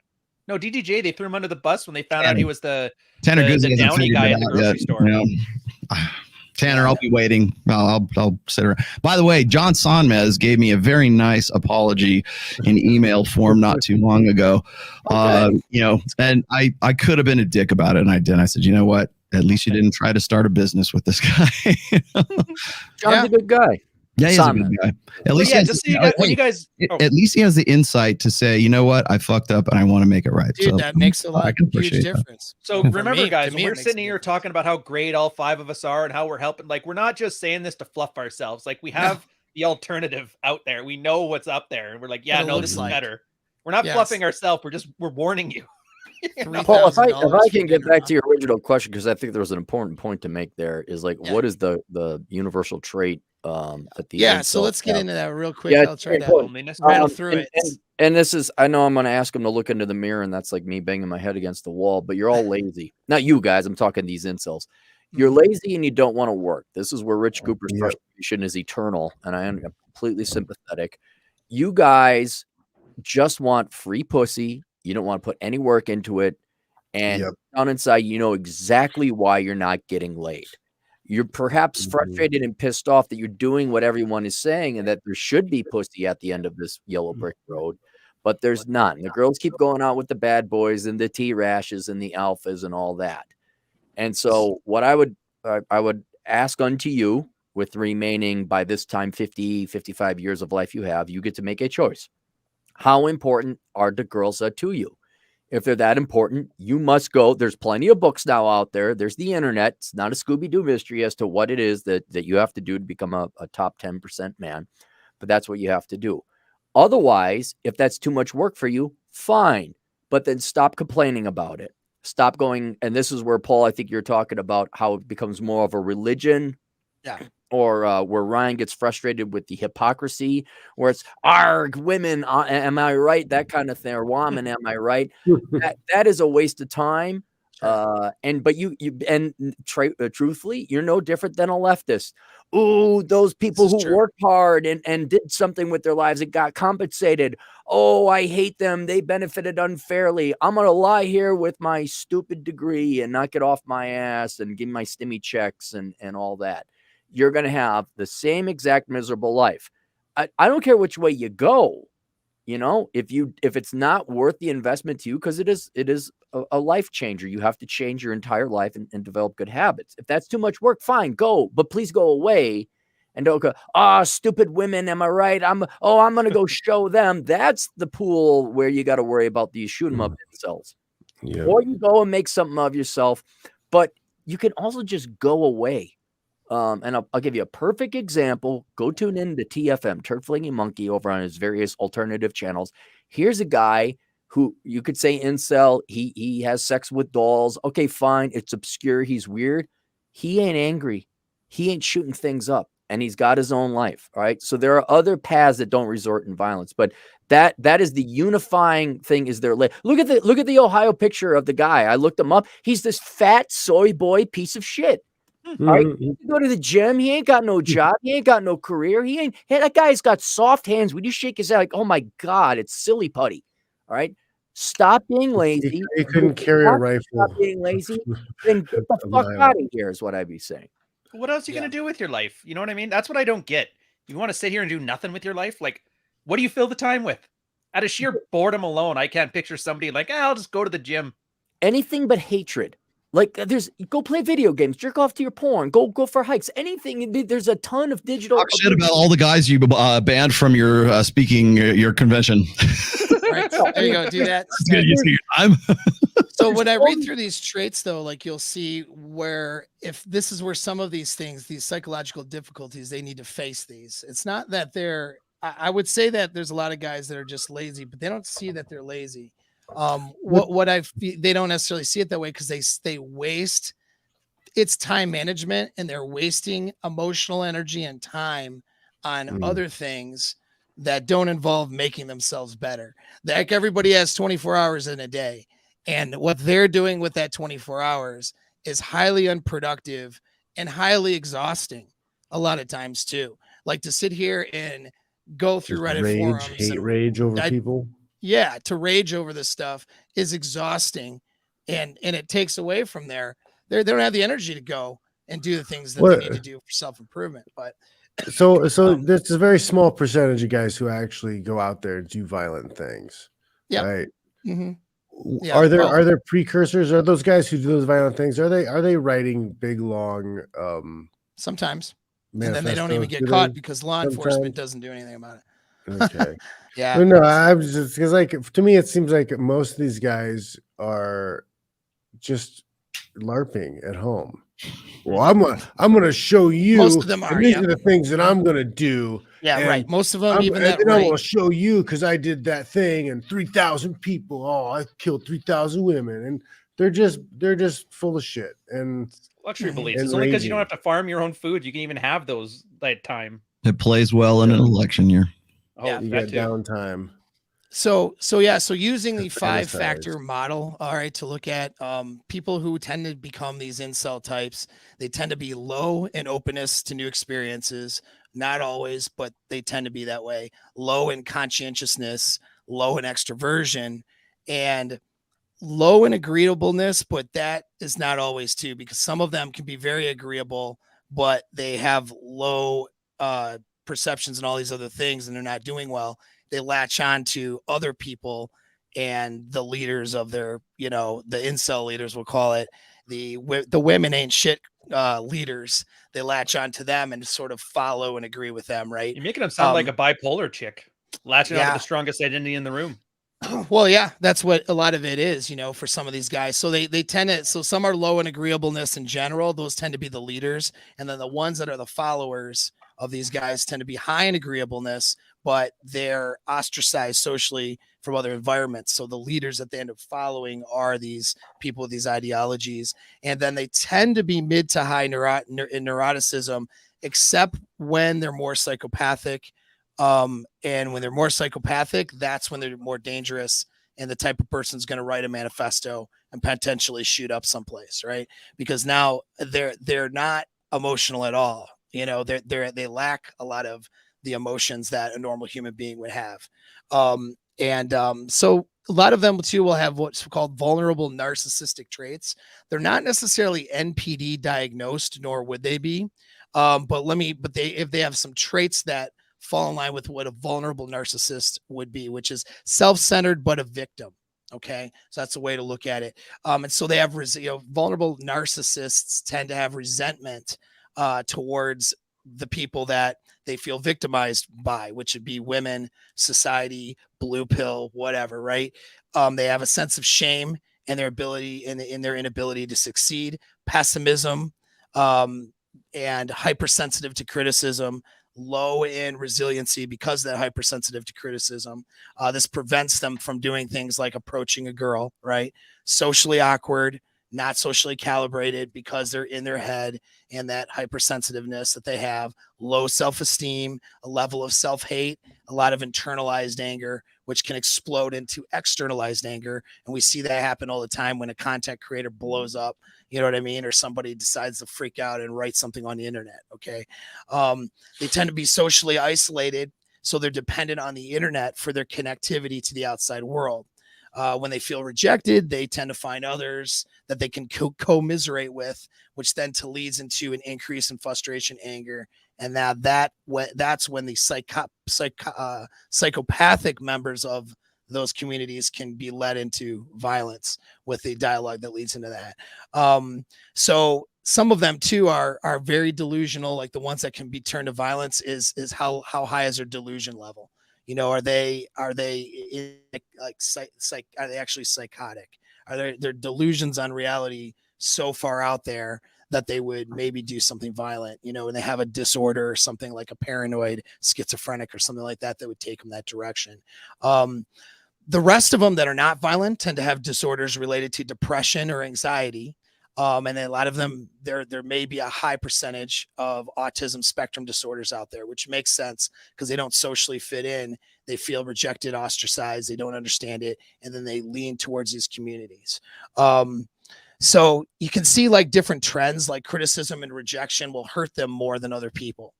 No, DDJ. They threw him under the bus when they found out he was the downy guy at the grocery store. You know? Tanner, I'll be waiting. I'll sit around. By the way, John Sonmez gave me a very nice apology in email form not too long ago. And I could have been a dick about it, and I didn't. I said, you know what? At least you didn't try to start a business with this guy. John's a good guy. Yeah, he's a good guy. At least, at least he has the insight to say, you know what, I fucked up and I want to make it right. Dude, that makes a lot huge difference. So remember, guys, when we're sitting here talking about how great all 5 of us are and how we're helping, like, we're not just saying this to fluff ourselves. Like, we have the alternative out there. We know what's up there, and we're like, yeah, no, this is better. We're not fluffing ourselves. We're warning you. Paul, if I can get back to your original question, because I think there was an important point to make there, is like, what is the universal trait that the so let's get into that real quick. Yeah, I'll try to rattle through it. And this is, I know I'm going to ask them to look into the mirror, and that's like me banging my head against the wall, but you're all lazy. Not you guys, I'm talking these incels. You're lazy and you don't want to work. This is where Rich Cooper's frustration is eternal, and I am completely sympathetic. You guys just want free pussy. You don't want to put any work into it. And down inside, you know exactly why you're not getting laid. You're perhaps frustrated and pissed off that you're doing what everyone is saying and that there should be pussy at the end of this yellow brick road, but there's none. The girls keep going out with the bad boys and the T-rashes and the alphas and all that. And so what I would ask unto you, with the remaining, by this time, 50, 55 years of life you have, you get to make a choice. How important are the girls to you? If they're that important, you must go. There's plenty of books now out there. There's the internet. It's not a Scooby-Doo mystery as to what it is that you have to do to become a top 10% man, but that's what you have to do. Otherwise, if that's too much work for you, fine, but then stop complaining about it. Stop going. And this is where, Paul, I think you're talking about how it becomes more of a religion. Yeah. Or where Ryan gets frustrated with the hypocrisy, where it's arg women, am I right? That kind of thing, or woman, am I right? that is a waste of time. Truthfully, you're no different than a leftist. Ooh, those people who worked hard and did something with their lives and got compensated. Oh, I hate them. They benefited unfairly. I'm going to lie here with my stupid degree and not get off my ass and give my stimmy checks and all that. You're going to have the same exact miserable life. I don't care which way you go. You know, if it's not worth the investment to you, because it is a life changer. You have to change your entire life and develop good habits. If that's too much work, fine, go, but please go away and don't go, stupid women. Am I right? I'm going to go show them. That's the pool where you got to worry about these shoot 'em up incels. Yeah. Or you go and make something of yourself, but you can also just go away. And I'll give you a perfect example. Go tune in to TFM, Turd Flinging Monkey, over on his various alternative channels. Here's a guy who you could say incel. He has sex with dolls. Okay, fine. It's obscure. He's weird. He ain't angry. He ain't shooting things up, and he's got his own life. All right. So there are other paths that don't resort in violence, but that is the unifying thing. Is there? Look at the Ohio picture of the guy. I looked him up. He's this fat soy boy piece of shit. All right, he go to the gym. He ain't got no job. He ain't got no career. That guy's got soft hands. When you shake his head, like, oh my God, it's silly putty. All right, stop being lazy. He couldn't carry a rifle. Stop being lazy. Then get the fuck out of here, is what I'd be saying. What else are you gonna do with your life? You know what I mean? That's what I don't get. You want to sit here and do nothing with your life? Like, what do you fill the time with? Out of sheer boredom alone, I can't picture somebody like, I'll just go to the gym. Anything but hatred. Like, go play video games, jerk off to your porn, go for hikes, anything. There's a ton of digital. Talk shit about all the guys you banned from your speaking your convention. Right, there you go. Do that. So when I read through these traits, though, like, you'll see where, if this is where some of these things, these psychological difficulties, they need to face these. It's not that they're. I would say that there's a lot of guys that are just lazy, but they don't see that they're lazy. They don't necessarily see it that way because they waste it's time management, and they're wasting emotional energy and time on other things that don't involve making themselves better. Like everybody has 24 hours in a day, and what they're doing with that 24 hours is highly unproductive and highly exhausting a lot of times too. Like to sit here and go through Just Reddit forums hate and rage over people. yeah, to rage over this stuff is exhausting, and it takes away from they don't have the energy to go and do the things that they need to do for self-improvement. But so there's a very small percentage of guys who actually go out there and do violent things. yeah. Right. Mm-hmm. Yeah. Are there precursors? Are those guys who do those violent things? Are they writing big long sometimes, and then they don't even get caught because law enforcement doesn't do anything about it. Okay. Yeah. But no, I'm just because like to me it seems like most of these guys are just LARPing at home. Well, I'm gonna show you. Most of them are. These are the things that I'm gonna do. Yeah, right. Most of them, I'm gonna show you because I did that thing and 3,000 people. Oh, I killed 3,000 women, and they're just full of shit and luxury beliefs. It's only because you don't have to farm your own food. You can even have those that time. It plays well in an election year. Oh, yeah, you got downtime. So using the 5-factor model, all right, to look at people who tend to become these incel types, they tend to be low in openness to new experiences, not always, but they tend to be that way, low in conscientiousness, low in extroversion, and low in agreeableness, but that is not always too, because some of them can be very agreeable, but they have low perceptions and all these other things, and they're not doing well. They latch on to other people and the leaders of their, the incel leaders, we'll call it, the women ain't shit leaders. They latch on to them and sort of follow and agree with them, right? You're making them sound like a bipolar chick, latching on to the strongest identity in the room. Well, yeah, that's what a lot of it is, for some of these guys. So they tend to, so some are low in agreeableness in general. Those tend to be the leaders. And then the ones that are the followers of these guys tend to be high in agreeableness, but they're ostracized socially from other environments. So the leaders that they end up following are these people with these ideologies. And then they tend to be mid to high in neuroticism, except when they're more psychopathic. And when they're more psychopathic, that's when they're more dangerous. And the type of person's going to write a manifesto and potentially shoot up someplace, right? Because now they're not emotional at all. They lack a lot of the emotions that a normal human being would have. So a lot of them too will have what's called vulnerable narcissistic traits. They're not necessarily NPD diagnosed, nor would they be. If they have some traits that fall in line with what a vulnerable narcissist would be, which is self-centered but a victim. Okay, so that's a way to look at it. And so they have vulnerable narcissists tend to have resentment towards the people that they feel victimized by, which would be women, society, blue pill, whatever, right? They have a sense of shame and their ability in their inability to succeed, pessimism, and hypersensitive to criticism, low in resiliency because they're hypersensitive to criticism. This prevents them from doing things like approaching a girl, right? Socially awkward, not socially calibrated because they're in their head and that hypersensitiveness that they have, low self-esteem, a level of self-hate, a lot of internalized anger, which can explode into externalized anger. And we see that happen all the time when a content creator blows up, you know what I mean? Or somebody decides to freak out and write something on the internet. Okay. They tend to be socially isolated. So they're dependent on the internet for their connectivity to the outside world. When they feel rejected, they tend to find others that they can commiserate with, which then leads into an increase in frustration, anger. And now that's when the psychopathic members of those communities can be led into violence with the dialogue that leads into that. So some of them too are very delusional. Like the ones that can be turned to violence is how high is their delusion level? Are they are they actually psychotic? Are their delusions on reality so far out there that they would maybe do something violent, and they have a disorder or something like a paranoid schizophrenic or something like that would take them that direction. The rest of them that are not violent tend to have disorders related to depression or anxiety. And then a lot of them, there may be a high percentage of autism spectrum disorders out there, which makes sense because they don't socially fit in. They feel rejected, ostracized. They don't understand it. And then they lean towards these communities. So you can see like different trends, like criticism and rejection will hurt them more than other people,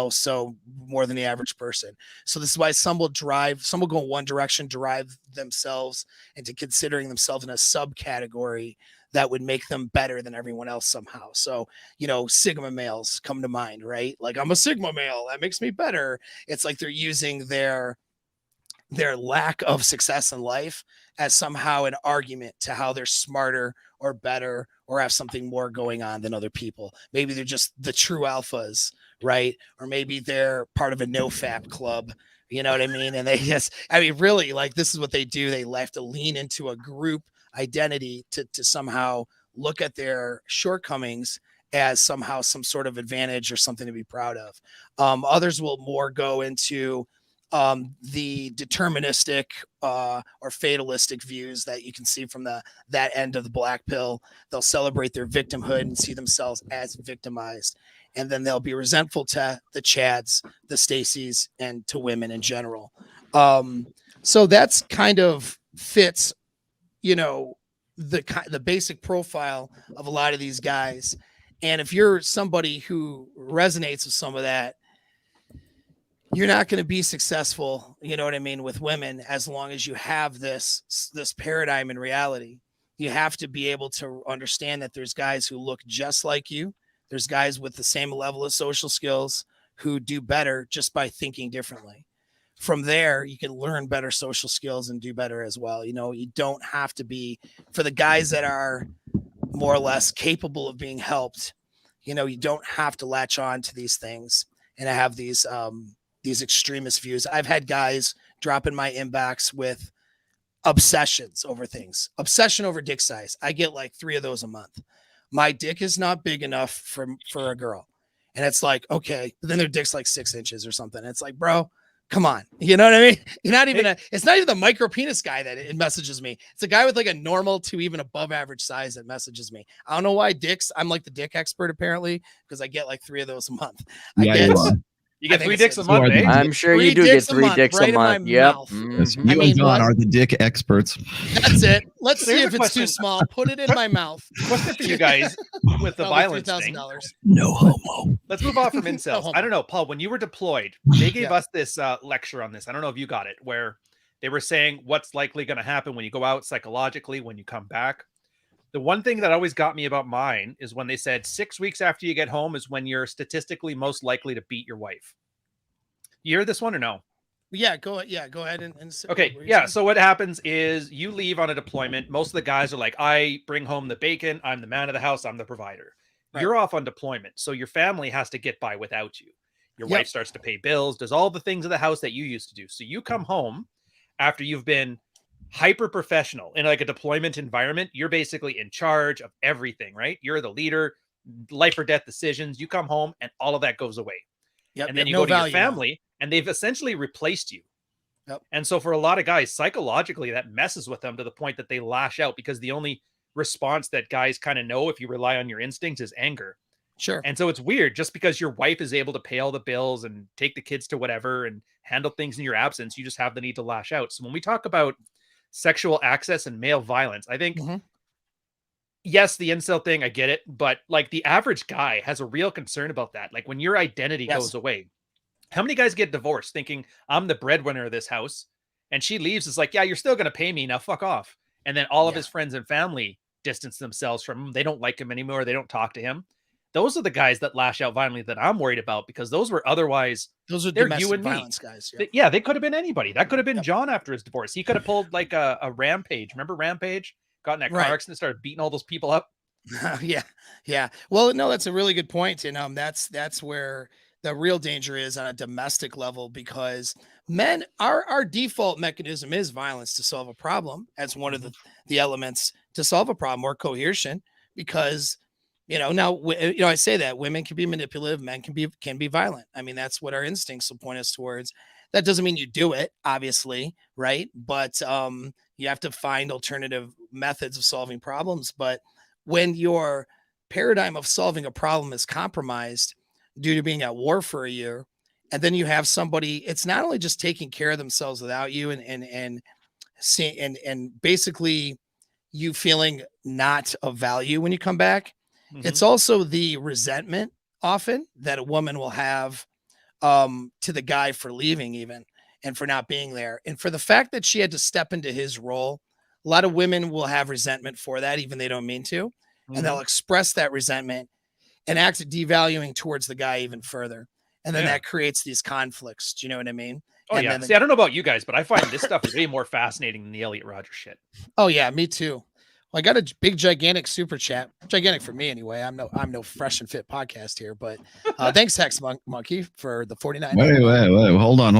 so more than the average person. So this is why some will go in one direction, drive themselves into considering themselves in a subcategory that would make them better than everyone else somehow. So, Sigma males come to mind, right? Like, I'm a Sigma male, that makes me better. It's like they're using their lack of success in life as somehow an argument to how they're smarter or better or have something more going on than other people. Maybe they're just the true alphas, right? Or maybe they're part of a no-fap club. You know what I mean? And really, like, this is what they do. They have to lean into a group identity to somehow look at their shortcomings as somehow some sort of advantage or something to be proud of. Others will more go into the deterministic or fatalistic views that you can see from that end of the black pill. They'll celebrate their victimhood and see themselves as victimized. And then they'll be resentful to the Chads, the Stacys, and to women in general. So that's kind of fits, the basic profile of a lot of these guys. And if you're somebody who resonates with some of that, you're not going to be successful, with women as long as you have this paradigm in reality. You have to be able to understand that there's guys who look just like you. There's guys with the same level of social skills who do better just by thinking differently. From there, you can learn better social skills and do better as well. You don't have to be, for the guys that are more or less capable of being helped, you don't have to latch on to these things and have these extremist views. I've had guys drop in my inbox with obsessions over things. Obsession over dick size. I get like 3 of those a month. My dick is not big enough for a girl. And it's like, okay, but then their dick's like 6 inches or something. It's like, bro, come on. You know what I mean? It's not even the micro penis guy that it messages me. It's a guy with like a normal to even above average size that messages me. I don't know why dicks. I'm like the dick expert apparently, because I get like 3 of those a month. You get 3 dicks a month, eh? I'm sure you do get 3 dicks a month. Yep. Mm-hmm. You and John are the dick experts. That's it. Let's see if it's too small. Put it in my mouth. Question for you guys with the violence thing. No homo. Let's move on from incels. I don't know, Paul, when you were deployed, they gave us this lecture on this. I don't know if you got it, where they were saying what's likely going to happen when you go out psychologically, when you come back. The one thing that always got me about mine is when they said 6 weeks after you get home is when you're statistically most likely to beat your wife. You hear this one or no? Yeah, go ahead and okay. Yeah. So what happens is you leave on a deployment. Most of the guys are like, I bring home the bacon. I'm the man of the house. I'm the provider. Right. You're off on deployment. So your family has to get by without you. Your wife starts to pay bills, does all the things of the house that you used to do. So you come home after you've been hyper professional in like a deployment environment. You're basically in charge of everything, right? You're the leader, life or death decisions. You come home and all of that goes away. Yep, and then you go to your family and they've essentially replaced you. Yep. And so for a lot of guys, psychologically, that messes with them to the point that they lash out, because the only response that guys kind of know if you rely on your instincts is anger. Sure. And so it's weird, just because your wife is able to pay all the bills and take the kids to whatever and handle things in your absence, you just have the need to lash out. So when we talk about sexual access and male violence, I think, yes, the incel thing, I get it. But like the average guy has a real concern about that. Like when your identity goes away, how many guys get divorced thinking I'm the breadwinner of this house, and she leaves, it's like, yeah, you're still going to pay me, now fuck off. And then all of his friends and family distance themselves from him. They don't like him anymore. They don't talk to him. Those are the guys that lash out violently that I'm worried about, because those were otherwise, those are domestic you and violence guys. Yeah, they could have been anybody. That could have been John after his divorce. He could have pulled like a Rampage. Remember Rampage? Got in that car accident and started beating all those people up. Yeah. Well, no, that's a really good point. And that's where the real danger is on a domestic level, because men, our default mechanism is violence to solve a problem as one of the elements to solve a problem, or coercion, because I say that women can be manipulative, men can be violent. I mean, that's what our instincts will point us towards. That doesn't mean you do it, obviously, right? But you have to find alternative methods of solving problems. But when your paradigm of solving a problem is compromised due to being at war for a year, and then you have somebody, it's not only just taking care of themselves without you and basically you feeling not of value when you come back. Mm-hmm. It's also the resentment often that a woman will have to the guy for leaving even, and for not being there. And for the fact that she had to step into his role, a lot of women will have resentment for that, even they don't mean to. Mm-hmm. And they'll express that resentment and act devaluing towards the guy even further. And then that creates these conflicts. Do you know what I mean? Oh, and yeah. Then See, I don't know about you guys, but I find this stuff way more fascinating than the Elliot Rodgers shit. Oh, yeah, me too. Well, I got a big, gigantic super chat. Gigantic for me anyway. I'm no fresh and fit podcast here, but thanks, Hex Monkey, for the 49. Wait. Hold on.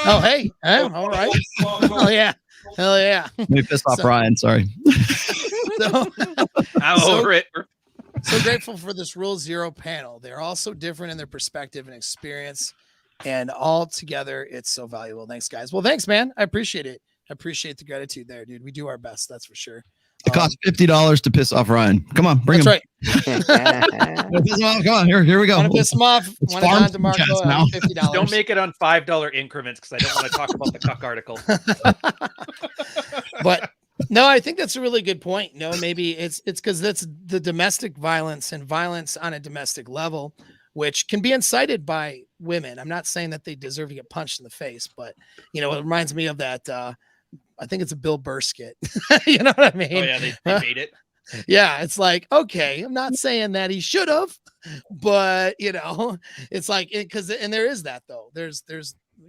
Oh, hey. All right. Oh, yeah. Hell yeah. Let me piss off Ryan. Sorry. I'm over it. So grateful for this Rule Zero panel. They're all so different in their perspective and experience, and all together, it's so valuable. Thanks, guys. Well, thanks, man. I appreciate it. I appreciate the gratitude there, dude. We do our best. That's for sure. It costs $50 to piss off Ryan. Come on, bring him. That's right. Come on, here we go. Want to piss him off? It's Want to farm to Marco now. $50. Don't make it on $5 increments because I don't want to talk about the cuck article. But no, I think that's a really good point. No, maybe it's because that's the domestic violence and violence on a domestic level, which can be incited by women. I'm not saying that they deserve to get punched in the face, but it reminds me of that. I think it's a Bill Burr skit. You know what I mean? Oh yeah, they made it. Yeah, it's like, okay, I'm not saying that he should have, but it's like because there is that though. There's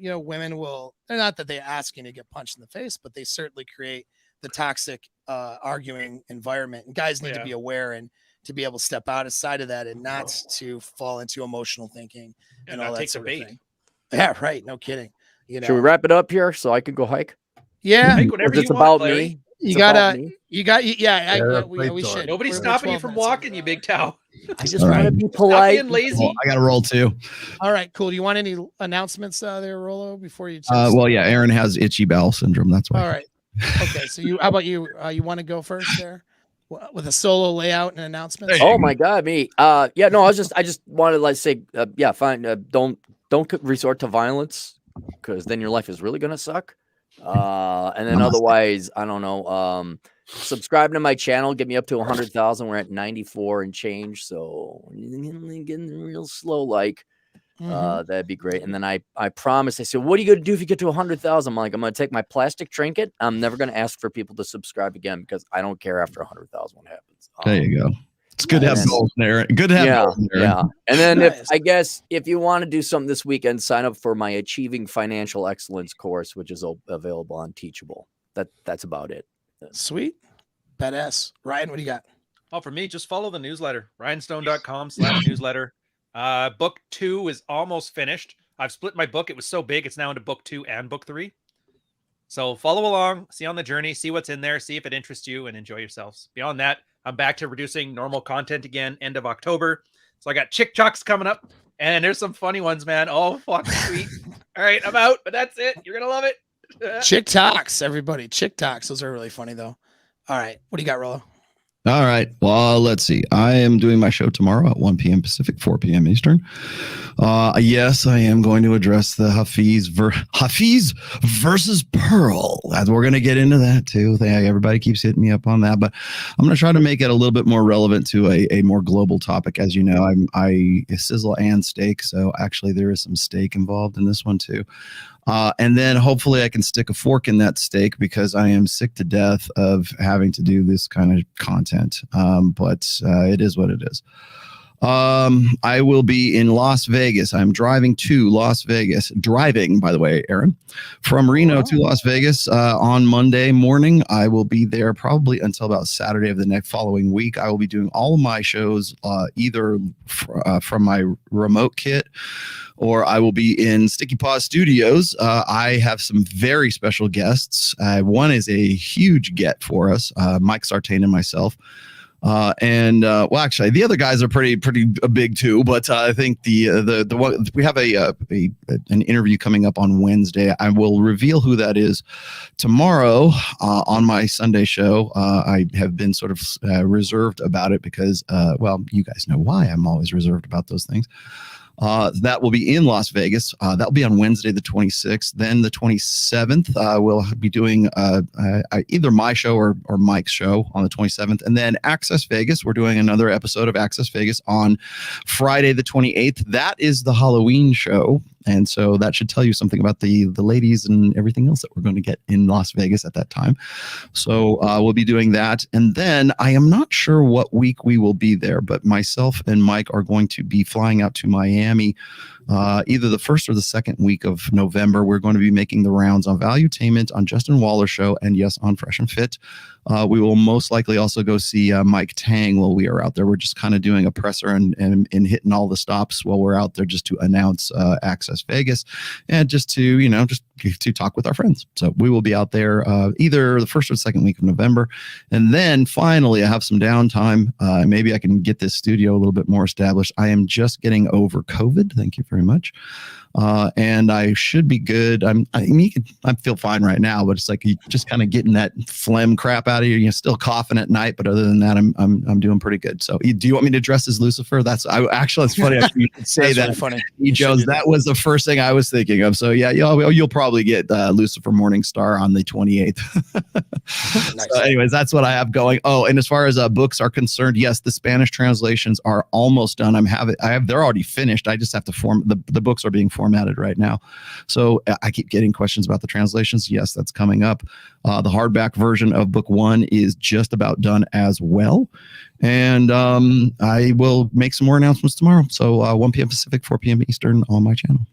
women will, not that they're asking to get punched in the face, but they certainly create the toxic arguing environment, and guys need to be aware and to be able to step outside of that and not to fall into emotional thinking and all that sort of thing. Yeah, right. No kidding. Should we wrap it up here so I can go hike? Yeah, it's about me. We should. Nobody's stopping you from walking, you big towel. I just want to be polite. Being lazy. Well, I got to roll too. All right, cool. Do you want any announcements there, Rolo, before you? Well, yeah, Aaron has itchy bowel syndrome. That's why. All right. Okay, so how about you? You want to go first there with a solo layout and announcements? Oh my God, me. I just wanted to say, fine. Don't resort to violence because then your life is really gonna suck. And then otherwise, I don't know. Subscribe to my channel, get me up to 100,000. We're at 94 and change, so getting real slow. That'd be great. And then I promised. I said, "What are you gonna do if you get to 100,000?" I'm like, "I'm gonna take my plastic trinket. I'm never gonna ask for people to subscribe again because I don't care after 100,000 what happens." There you go. It's good to have goals there. Good to have goals there. Yeah. And then if you want to do something this weekend, sign up for my Achieving Financial Excellence course, which is available on Teachable. That's about it. Sweet. Badass. Ryan, what do you got? Oh, for me, just follow the newsletter. ryanstone.com/newsletter. Book 2 is almost finished. I've split my book. It was so big. It's now into book 2 and book 3. So follow along, see on the journey, see what's in there, see if it interests you, and enjoy yourselves. Beyond that, I'm back to producing normal content again, end of October. So I got Chick Chucks coming up, and there's some funny ones, man. Oh, fuck, sweet. All right, I'm out, but that's it. You're going to love it. Chick Talks, everybody. Chick Talks. Those are really funny, though. All right. What do you got, Rollo? All right. Well, let's see. I am doing my show tomorrow at 1 p.m. Pacific, 4 p.m. Eastern. Yes, I am going to address the Hafiz versus Pearl. We're going to get into that too. Everybody keeps hitting me up on that, but I'm going to try to make it a little bit more relevant to a more global topic. As you know, I sizzle and steak, so actually there is some steak involved in this one too. And then hopefully I can stick a fork in that steak because I am sick to death of having to do this kind of content. But it is what it is. I will be in Las Vegas. I'm driving to Las Vegas. Driving, by the way, Aaron, from Reno to Las Vegas on Monday morning. I will be there probably until about Saturday of the next following week. I will be doing all of my shows either from my remote kit or I will be in Sticky Paw Studios. I have some very special guests. One is a huge get for us, Mike Sartain and myself. Well, actually, the other guys are pretty big too. But I think the one we have an interview coming up on Wednesday. I will reveal who that is tomorrow on my Sunday show. I have been sort of reserved about it because, well, you guys know why I'm always reserved about those things. That will be in Las Vegas. That will be on Wednesday, the 26th. Then the 27th, we'll be doing either my show or Mike's show on the 27th. And then Access Vegas, we're doing another episode of Access Vegas on Friday, the 28th. That is the Halloween show. And so that should tell you something about the ladies and everything else that we're going to get in Las Vegas at that time. So we'll be doing that. And then I am not sure what week we will be there, but myself and Mike are going to be flying out to Miami either the first or the second week of November. We're going to be making the rounds on Valuetainment, on Justin Waller's show, and yes, on Fresh and Fit. We will most likely also go see Mike Tang while we are out there. We're just kind of doing a presser and hitting all the stops while we're out there just to announce Access Vegas and just to, just to talk with our friends. So we will be out there either the first or second week of November. And then finally, I have some downtime. Maybe I can get this studio a little bit more established. I am just getting over COVID. Thank you very much. And I should be good. I feel fine right now, but it's like you just kind of getting that phlegm crap out of you. You're still coughing at night, but other than that, I'm doing pretty good. So, do you want me to dress as Lucifer? It's funny. You should say that. Really funny. Jones, that was the first thing I was thinking of. So yeah, you'll probably get Lucifer Morningstar on the 28th. Nice. So, anyways, that's what I have going. Oh, and as far as books are concerned, yes, the Spanish translations are almost done. They're already finished. I just have to the books are being formatted right now. So I keep getting questions about the translations. Yes, that's coming up. The hardback version of book 1 is just about done as well. And I will make some more announcements tomorrow. So 1 p.m. Pacific, 4 p.m. Eastern on my channel.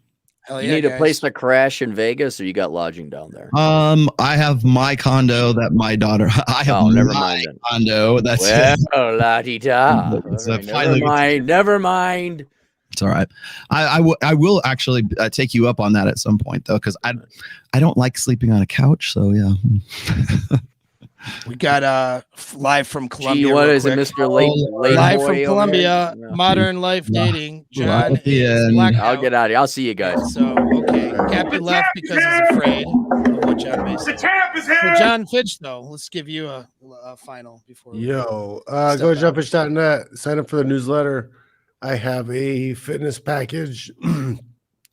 Hell yeah, you need a place to crash in Vegas, or you got lodging down there? I have my condo that my daughter. I have never mind then. Condo. That's well, la-di-da. Never mind. It's all right. I will actually take you up on that at some point though, because I don't like sleeping on a couch. So yeah. We got live from Colombia. Gee, what is it, Mr. Late live from Colombia, Modern Life Dating. John is blacked out. I'll get out of here. I'll see you guys. So okay, Cappy left because he's afraid of what John may say. The champ is here. So John Fitch, though, let's give you a final before. Go to johnfitch.net. Sign up for the newsletter. I have a fitness package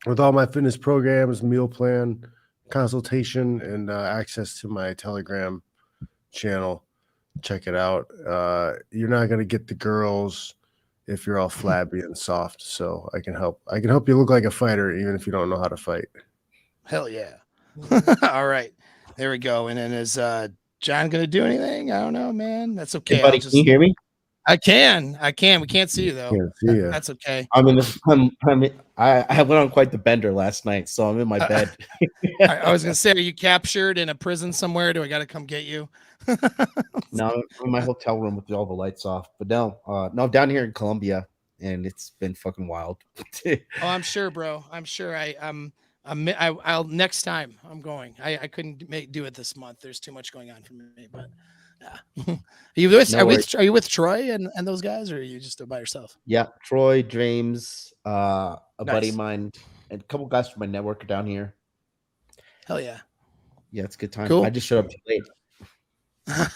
with all my fitness programs, meal plan, consultation, and access to my Telegram channel. Check it out. You're not going to get the girls if you're all flabby and soft. So I can help you look like a fighter, even if you don't know how to fight. Hell yeah. All right. There we go. And then is John going to do anything? I don't know, man. That's okay. Hey, buddy, can you hear me? I can. We can't see you though. Can't see you. That's okay. I went on quite the bender last night, so I'm in my bed. I was gonna say, are you captured in a prison somewhere? Do I gotta come get you? No, I'm in my hotel room with all the lights off. But no, I'm down here in Colombia, and it's been fucking wild. Oh, I'm sure, bro. I'm sure. I'll next time I'm going. I couldn't do it this month. There's too much going on for me, but. Yeah. Are you with Troy and those guys, or are you just by yourself? Yeah, Troy, James, a buddy of mine, and a couple guys from my network are down here. Hell yeah. Yeah, it's a good time. Cool. I just showed up too late.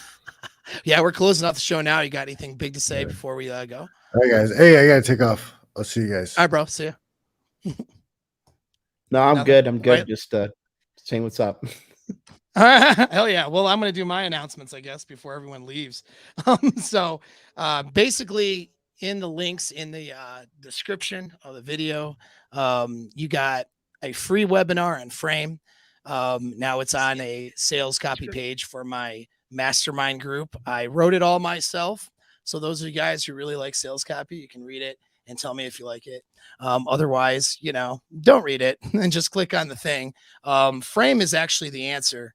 Yeah, we're closing out the show now. You got anything big to say before we go? All right, guys. Hey, I gotta take off. I'll see you guys. All right, bro. See ya. No, I'm good. I'm good. Right. Just saying what's up. Hell yeah. Well, I'm going to do my announcements, I guess, before everyone leaves. So basically in the links in the description of the video, you got a free webinar on Frame. Now it's on a sales copy page for my mastermind group. I wrote it all myself. So those of you guys who really like sales copy, you can read it and tell me if you like it. Otherwise, don't read it and just click on the thing. Frame is actually the answer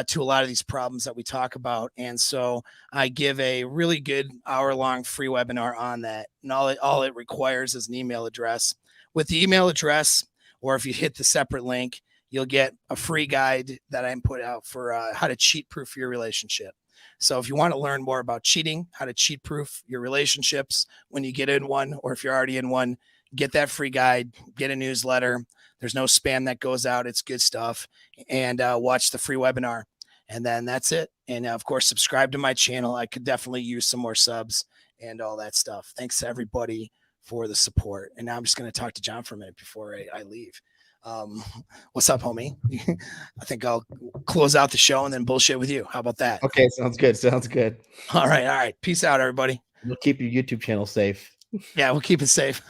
to a lot of these problems that we talk about. And so I give a really good hour-long free webinar on that. And all it requires is an email address. With the email address, or if you hit the separate link, you'll get a free guide that I put out for how to cheat-proof your relationship. So if you want to learn more about cheating, how to cheat proof your relationships when you get in one, or if you're already in one, get that free guide, get a newsletter. There's no spam that goes out. It's good stuff. And watch the free webinar. And then that's it. And of course, subscribe to my channel. I could definitely use some more subs and all that stuff. Thanks to everybody for the support. And now I'm just going to talk to John for a minute before I leave. What's up, homie? I think I'll close out the show and then bullshit with you. How about that? Okay, sounds good. Sounds good. All right. Peace out, everybody. We'll keep your YouTube channel safe. Yeah, we'll keep it safe.